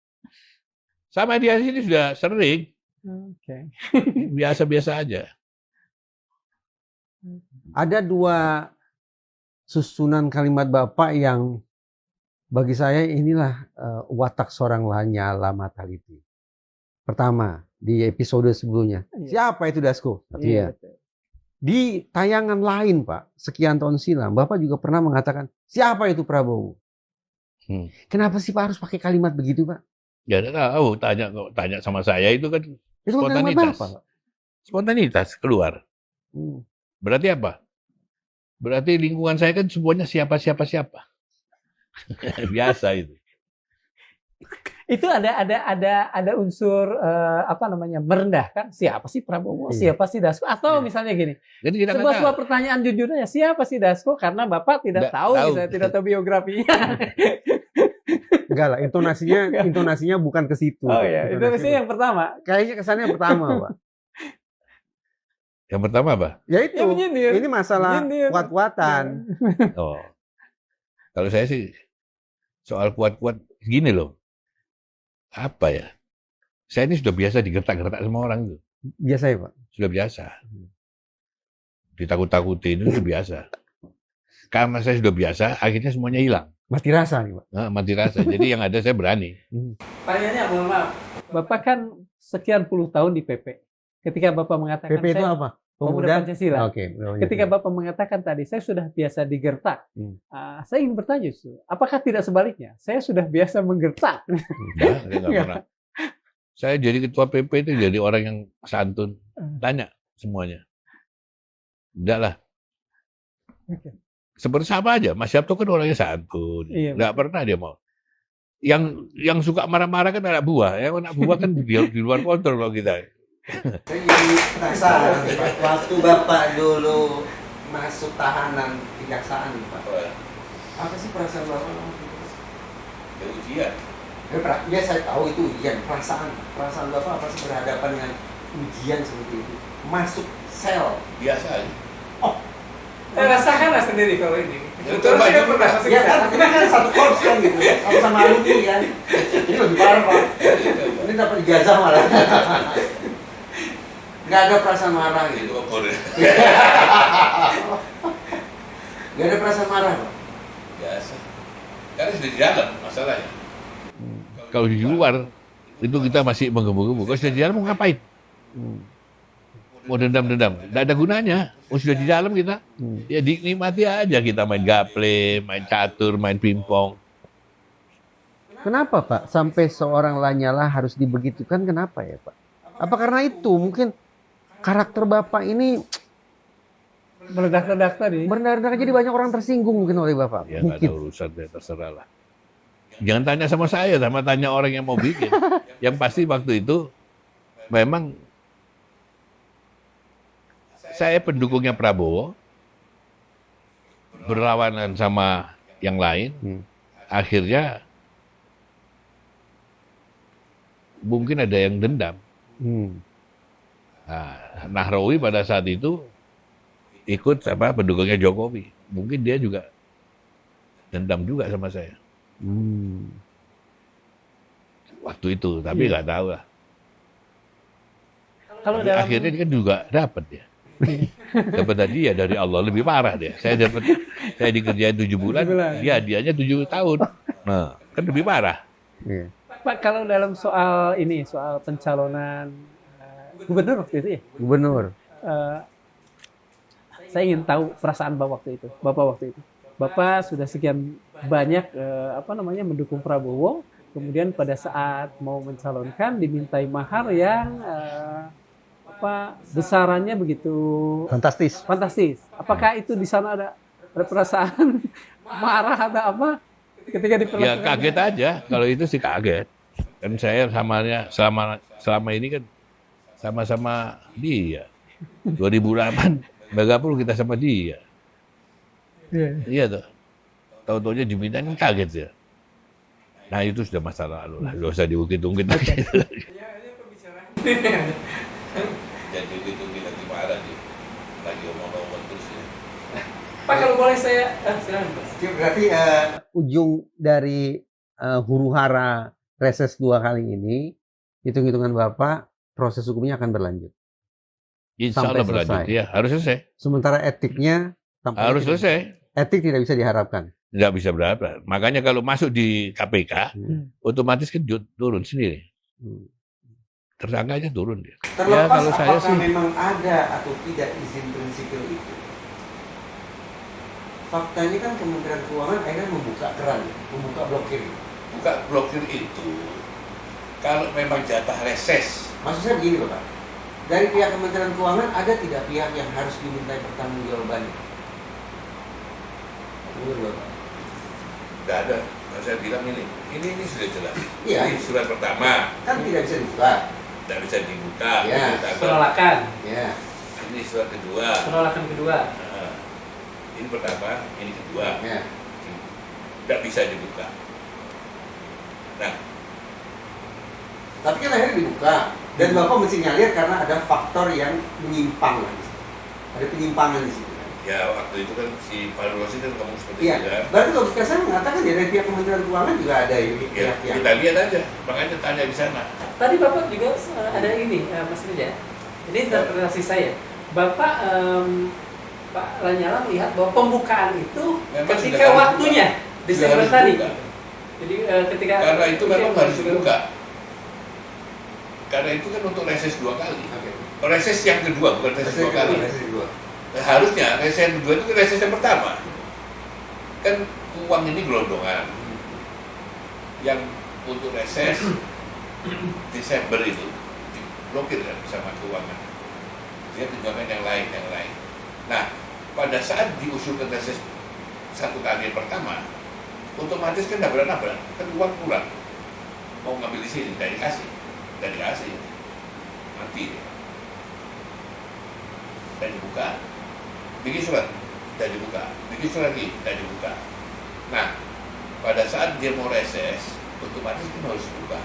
Sama dia sini sudah sering. Oke. Biasa-biasa aja. Ada 2 susunan kalimat Bapak yang bagi saya inilah watak seorang Lanyala Mataliti. Pertama, di episode sebelumnya. Siapa itu Dasko? Iya. Di tayangan lain Pak, sekian tahun silam, Bapak juga pernah mengatakan, siapa itu Prabowo? Kenapa sih Pak harus pakai kalimat begitu Pak? Ya tahu, tanya sama saya itu kan itu spontanitas. Apa, spontanitas keluar. Berarti apa? Berarti lingkungan saya kan semuanya siapa. Biasa itu. Itu ada unsur merendahkan. Siapa sih Prabowo? Siapa sih Dasko? Atau misalnya gini. Jadi sebuah pertanyaan jujurnya, siapa sih Dasko? Karena Bapak tidak tahu. Misalnya tidak tahu biografinya. Enggak lah, intonasinya bukan ke situ. Oh iya, intonasinya yang pertama. Kayaknya kesannya yang pertama, Pak. Yang pertama apa? Ya itu. Ini masalah kuat-kuatan. Oh. Kalau saya sih soal kuat-kuat gini loh. Apa ya? Saya ini sudah biasa digertak-gertak sama orang itu. Biasa ya, Pak? Sudah biasa. Ditakut-takutin itu biasa. Karena saya sudah biasa, akhirnya semuanya hilang. Mati rasa nih, Pak. Mati rasa. Jadi yang ada saya berani. Pertanyaannya, mohon maaf. Bapak kan sekian puluh tahun di PP. Ketika Bapak mengatakan PP itu apa? Pemuda Pancasila. Oke. Ketika Bapak mengatakan tadi, saya sudah biasa digertak. Saya ingin bertanya, apakah tidak sebaliknya? Saya sudah biasa menggertak. Enggak, saya nggak pernah. Saya jadi ketua PP itu jadi orang yang santun. Tanya semuanya. Enggak lah. Seperti sama aja. Mas Sabto kan orangnya santun. Iya, Nggak pernah dia mau. Yang suka marah-marah kan anak buah. Yang anak buah kan di luar kontrol kalau kita. Saya jadi penasaran, waktu Bapak dulu masuk tahanan kejaksaan, Pak. Apa sih perasaan Bapak? Ya ujian. Ya saya tahu itu ujian. Perasaan Bapak apa sih berhadapan dengan ujian seperti itu? Masuk sel. Biasa aja. Rasakanlah sendiri kalau ini. Terus saya pernah masuk ya kan, kita kan satu korps kan gitu, sama alumni kan. Ini lebih parah Pak. Ini dapat ijazah malah. Nggak ada perasaan marah gitu. Nggak ada perasaan marah Pak. Biasa. Karena sudah di dalam masalahnya. Kalau di luar itu kita masih menggebu-gebu. Kalau sudah di dalam mau ngapain? Mau dendam-dendam. Nggak ada gunanya. Oh sudah di dalam kita. Ya dinikmati aja kita main gaple, main catur, main pingpong. Kenapa Pak sampai seorang Lanyala harus dibegitukan? Kenapa ya Pak? Apa karena itu mungkin karakter Bapak ini meledak-ledak tadi? Meledak jadi banyak orang tersinggung mungkin oleh Bapak. Ya nggak ada urusan deh, terserah lah. Jangan tanya sama saya, sama tanya orang yang mau bikin. Yang pasti waktu itu memang saya pendukungnya Prabowo, berlawanan sama yang lain. Akhirnya mungkin ada yang dendam. Nah, Nahrawi pada saat itu ikut pendukungnya Jokowi. Mungkin dia juga dendam juga sama saya. Waktu itu, tapi nggak tahu lah. Kalau dalam... Akhirnya dia kan juga dapat ya. Dapat hadiah dari Allah, lebih parah dia. Saya dikerjain 7 bulan, dia hadiahnya 7 tahun. Nah, kan lebih parah. Pak, kalau dalam soal ini, soal pencalonan gubernur waktu itu ya? Gubernur. Saya ingin tahu perasaan Bapak waktu itu. Bapak sudah sekian banyak mendukung Prabowo, kemudian pada saat mau mencalonkan dimintai mahar yang besarannya begitu fantastis. Apakah itu di sana ada perasaan marah atau apa ketika diperlakukan? Ya kaget aja, kalau itu sih kaget. Kan saya selama ini kan sama-sama dia. 2008 Megapol kita sama dia. Iya tuh. Tahu-taunya diminta kan kaget ya. Nah itu sudah masa lalu lah, nggak usah diungkit-ungkit lagi. Jadi diungkit lagi marah nih. Lagi omong-omong terus ya. Pak kalau boleh saya berarti ujung dari huru-hara reses 2 kali ini, hitung-hitungan Bapak, proses hukumnya akan berlanjut. Insya Allah berlanjut, ya harus selesai. Sementara etiknya harus selesai. Etik tidak bisa diharapkan. Tidak bisa berharap. Makanya kalau masuk di KPK, otomatis kan turun sendiri. Tersangkanya turun dia. Terlepas ya, kalau saya apakah sih, memang ada atau tidak izin prinsipil itu. Faktanya kan Kementerian Keuangan akhirnya membuka keran, membuka blokir. Buka blokir itu kalau memang jatah reses. Maksud saya begini Bapak, dari pihak Kementerian Keuangan ada tidak pihak yang harus dimintai pertanggungjawabannya? Tidak ada. Nah, saya bilang ini sudah jelas. Iya. Ini surat pertama. Kan tidak bisa dibuka. Tidak bisa dibuka. Ya. Penolakan. Ya. Ini surat kedua. Penolakan kedua. Nah, ini pertama, ini kedua. Ya. Tidak bisa dibuka. Nah. Tapi kan akhirnya dibuka. Dan Bapak mensinyalir karena ada faktor yang menyimpang. Ada penyimpangan di situ. Ya waktu itu kan si Pak Rosi kan ngomong seperti itu kan. Berarti logika saya mengatakan ya dari pihak Kementerian Keuangan juga ada pihak yang... Kita lihat aja, makanya tanya di sana. Tadi Bapak juga ada ini, Mas Rija. Ini interpretasi saya. Bapak, Pak Lanyala melihat bahwa pembukaan itu memang ketika waktunya Desember tadi. Jadi ketika... Karena itu memang harus dibuka. Karena itu kan untuk reses 2 kali. Oke. Reses yang kedua, bukan reses 2 kali. Reses kedua. Nah, harusnya reses yang kedua itu kan reses yang pertama. Kan uang ini gelondongan. Yang untuk reses Desember itu diblokir kan sama keuangan. Dia tunjukkan yang lain. Nah, pada saat diusulkan reses 1 kali yang pertama, otomatis kan nabrak-nabrak, kan uang kurang. Mau ngambil di sini, tidak dikasih. Mati dia. Dan dibuka. Bikin surat, tidak dibuka. Bikin surat lagi, tidak dibuka. Nah, pada saat dia mau reses, otomatis kan harus buka.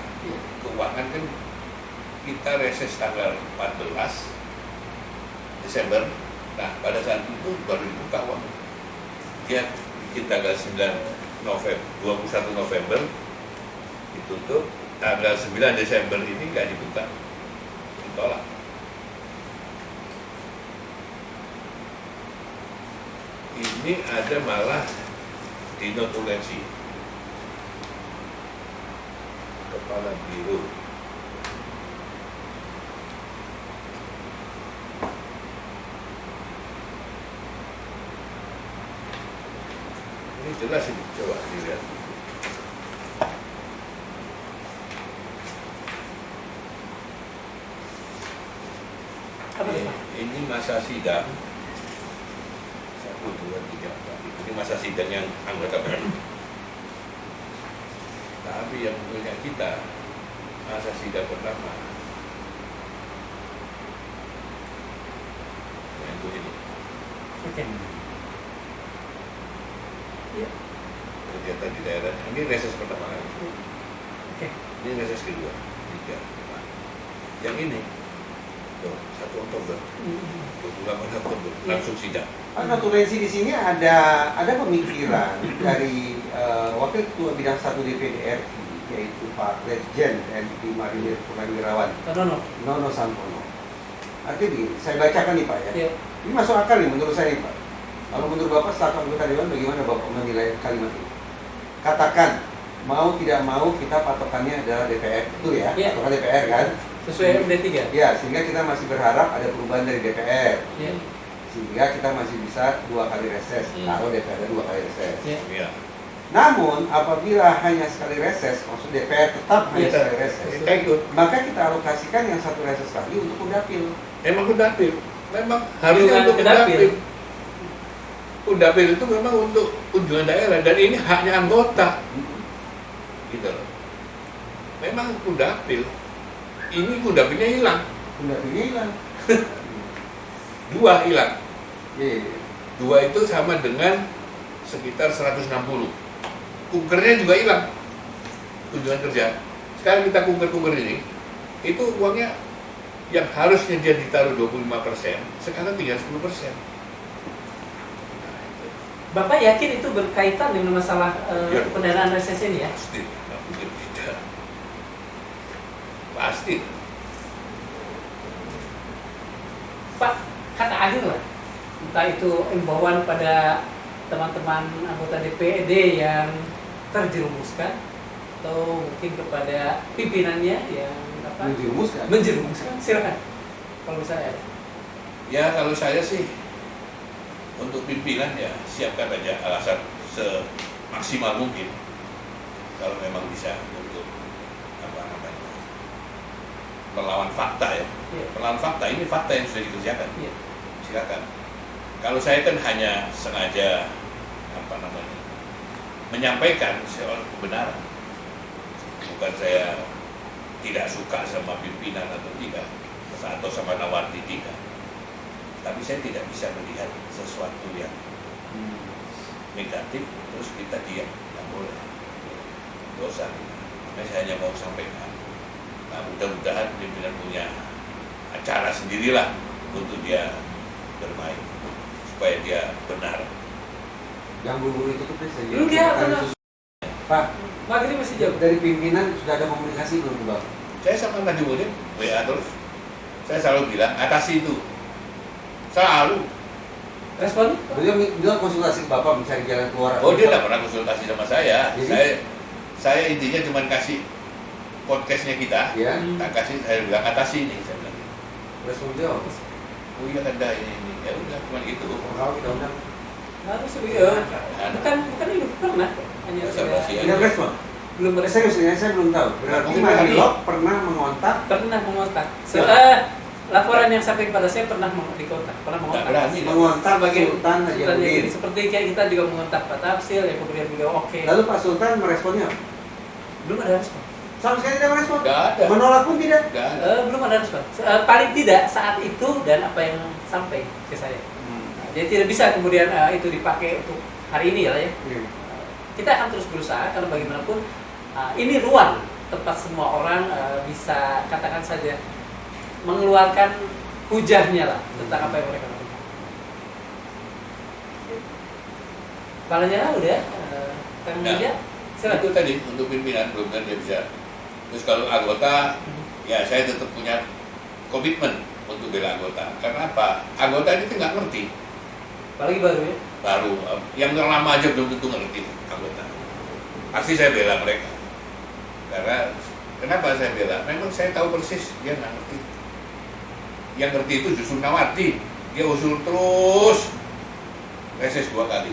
Keuangan kan kita reses tanggal 14 Desember. Nah, pada saat itu baru dibuka uang. Dia bikin tanggal 21 November ditutup, tanggal 9 Desember ini nggak dibuka, ditolak. Ini ada malah dinotulensi kepala biro. Ini jelas ini, coba dilihat. Ini masa sidang 1, 2, 3, 4. Ini masa sidang yang anggota baru. Tapi yang punya kita masa sidang pertama yang itu ini. Oke. Iya. Kegiatan di daerah. Ini reses pertama kali. Oke. Ini reses kedua, 3, 4. Yang ini 1 Oktober, 28 Oktober, langsung sidang. Notulensi di sini ada pemikiran dari Wakil Ketua Bidang 1 DPD RI, yaitu Pak Legend TNI Marinir Purnawirawan Nono Sampono. Artinya begini, saya bacakan nih Pak ya. Iya. Ini masuk akal nih menurut saya nih Pak. Kalau menurut Bapak selaku anggota Dewan, bagaimana Bapak menilai kalimat ini? Katakan, mau tidak mau kita patokannya adalah DPR, betul ya? Iya. Patokan DPR kan? Sesuai MD3. Ya, sehingga kita masih berharap ada perubahan dari DPR. Iya. Sehingga kita masih bisa 2 kali reses, kalau DPR ada 2 kali reses. Iya. Namun apabila hanya sekali reses, maksud DPR tetap hanya sekali reses, maka kita alokasikan yang 1 reses lagi untuk Kundapil. Emang Kundapil, memang harusnya untuk Kundapil. Kundapil itu memang untuk kunjungan daerah dan ini haknya anggota. Gitu loh. Memang Kundapil. Ini Kundapilnya hilang. Kundapilnya hilang. 2 hilang. Iya. 2 itu sama dengan sekitar 160. Kunkernya juga hilang. Kunjungan kerja. Sekarang kita kunker ini, itu uangnya yang harusnya dia ditaruh 25%, sekarang tinggal 10%. Nah, itu. Bapak yakin itu berkaitan dengan masalah pendanaan reses ini ya? Pasti, nggak mungkin tidak. Pasti. Pak, kata akhir lah. Entah itu imbauan pada teman-teman anggota DPD yang terjerumuskan atau mungkin kepada pimpinannya yang apa? Menjerumuskan. Silakan. Kalau misalnya. Ya kalau saya sih untuk pimpinan ya siapkan aja alasan semaksimal mungkin kalau memang bisa untuk apa namanya melawan fakta ya. Melawan fakta, ini fakta yang sudah dikerjakan. Silakan. Kalau saya kan hanya sengaja apa namanya menyampaikan soal kebenaran. Bukan saya tidak suka sama pimpinan atau tidak, atau sama Nawardi tidak. Tapi saya tidak bisa melihat sesuatu yang negatif terus kita diam, tidak boleh. Dosa. Saya hanya mau sampaikan. Nah, mudah-mudahan pimpinan punya acara sendirilah untuk dia bermain supaya dia benar. Yang buru-buru itu tuh saja. Enggak, Pak, maghrib masih jauh. dari pimpinan sudah ada komunikasi belum Bang? Saya sama Najimudin WA terus. Saya selalu bilang atasi itu. Selalu. Respon? Beliau konsultasi ke Bapak mencari jalan keluar. Oh dia tidak pernah konsultasi sama saya. Jadi? Saya intinya cuma kasih podcastnya kita, Ya. tak kasih, saya bilang atasi ini, saya bilang. Respon dia. Oh iya ada ini, ya udah cuma itu. Kalau kita undang. Harus bukan ini pernah hanya Tidak respon. belum Saya belum tahu. Berarti Madilog pernah mengontak. Laporan yang sampai kepada saya pernah dikontak, Mengontak sebagai Sultan Najamuddin. seperti kayak kita juga mengontak Pak Tafsil, yang kemudian beliau oke. Lalu Pak Sultan meresponnya? Belum ada respon. Sama sekali tidak merespon. Nggak ada. Menolak pun tidak. Nggak ada. Belum ada respon. Paling tidak saat itu dan apa yang sampai ke saya. Jadi tidak bisa kemudian itu dipakai untuk hari ini ya. Kita akan terus berusaha karena bagaimanapun ini ruang tempat semua orang bisa katakan saja mengeluarkan hujahnya lah tentang apa yang mereka lakukan. Kepalanya udah, tangan meja, silakan. Itu tadi untuk pimpinan belum kan dia bisa. Terus kalau anggota, ya saya tetap punya komitmen untuk bela anggota. Karena apa? Anggota ini nggak ngerti. Apalagi baru ya. Baru, yang lama aja belum tentu ngerti anggota. Pasti saya bela mereka. Karena kenapa saya bela? Memang saya tahu persis dia nggak ngerti. Yang ngerti itu justru Nawardi. Dia usul terus reses 2 kali.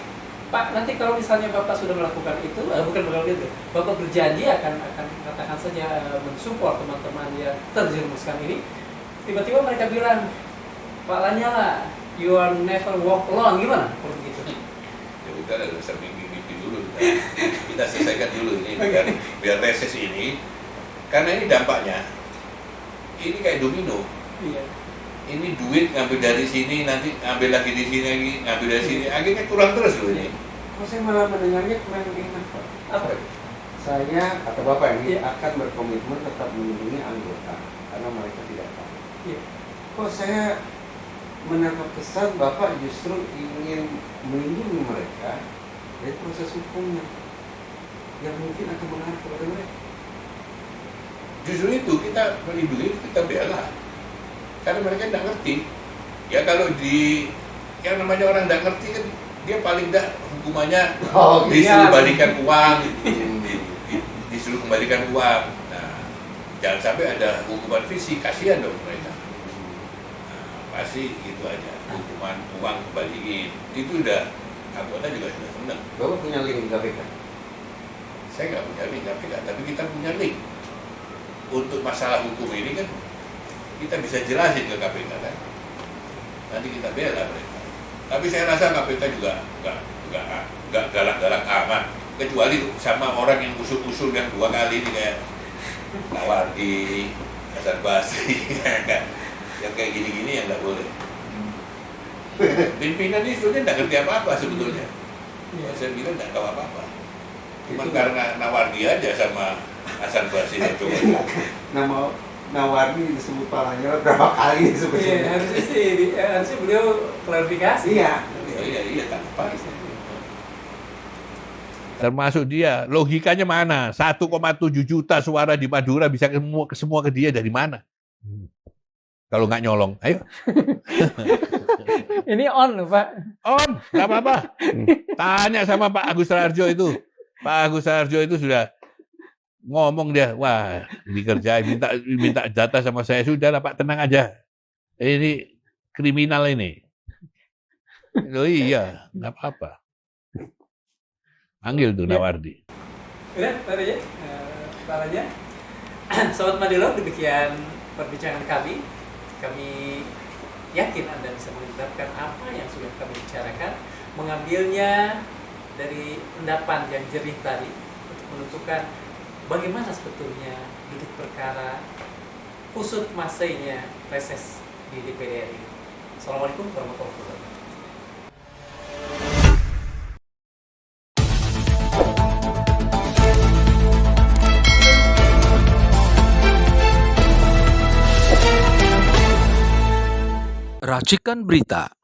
Pak, nanti kalau misalnya Bapak sudah melakukan itu, bukan begitu, Bapak berjanji akan katakan saja mensupport teman-teman yang terjerumuskan ini. Tiba-tiba mereka bilang, Pak Lanyala, you are never walk alone, gimana? Kalau begitu. Ya udah, nggak usah mimpi dulu. Kita selesaikan dulu ini biar reses ini. Karena ini dampaknya, ini kayak domino. Iya. Ini duit ngambil dari sini, nanti ambil lagi di sini lagi, ngambil dari sini, akhirnya kurang terus loh ini. Kok saya malah mendengarnya kurang enak, Pak. Apa? Saya atau Bapak ini Iya. akan berkomitmen tetap melindungi anggota karena mereka tidak tahu. Iya. Kok saya menangkap kesan Bapak justru ingin melindungi mereka dari proses hukumnya yang mungkin akan mengarah kepada mereka. Justru itu kita melindungi, kita bela. Karena mereka tidak ngerti. Ya kalau yang namanya orang tidak ngerti kan dia paling tidak hukumannya disuruh balikan uang, disuruh kembalikan uang. Nah, jangan sampai ada hukuman fisik, kasihan dong mereka. Nah, pasti itu aja, hukuman uang kembaliin. Itu udah anggota juga sudah senang. Bapak punya link di KPK? Saya nggak punya link KPK, tapi kita punya link. Untuk masalah hukum ini kan kita bisa jelasin ke KPK kan. Nanti kita bela mereka. Tapi saya rasa KPK juga nggak galak-galak amat. Kecuali sama orang yang usul-usul yang 2 kali ini kayak Nawardi, Hasan Basri, yang kayak gini-gini yang nggak boleh. Pimpinan ini sebetulnya nggak ngerti apa-apa sebetulnya. Saya bilang nggak tahu apa-apa. Cuma karena Nawardi aja sama Hasan Basri itu. Nama Nawardi disebut Pak Lanyala berapa kali disebutnya? Iya, harusnya beliau klarifikasi. Iya. Iya, tak apa. Termasuk dia, logikanya mana? 1,7 juta suara di Madura bisa semua ke dia dari mana? Kalau nggak nyolong, ayo. Ini on loh Pak. On, nggak apa-apa. Tanya sama Pak Agus Raharjo itu. Pak Agus Raharjo itu sudah ngomong dia, wah dikerjain, minta data sama saya, sudah lah Pak, tenang aja. Ini kriminal ini. Oh iya, nggak apa-apa. Panggil tuh Nawardi. Udah, baru ya, kepalanya. Sobat Madilog, demikian perbincangan kami. Kami yakin Anda bisa mengungkapkan apa yang sudah kami bicarakan, mengambilnya dari endapan yang jernih tadi untuk menentukan bagaimana sebetulnya duduk perkara usut masainya reses di DPR ini. Assalamualaikum warahmatullahi wabarakatuh. Racikan Berita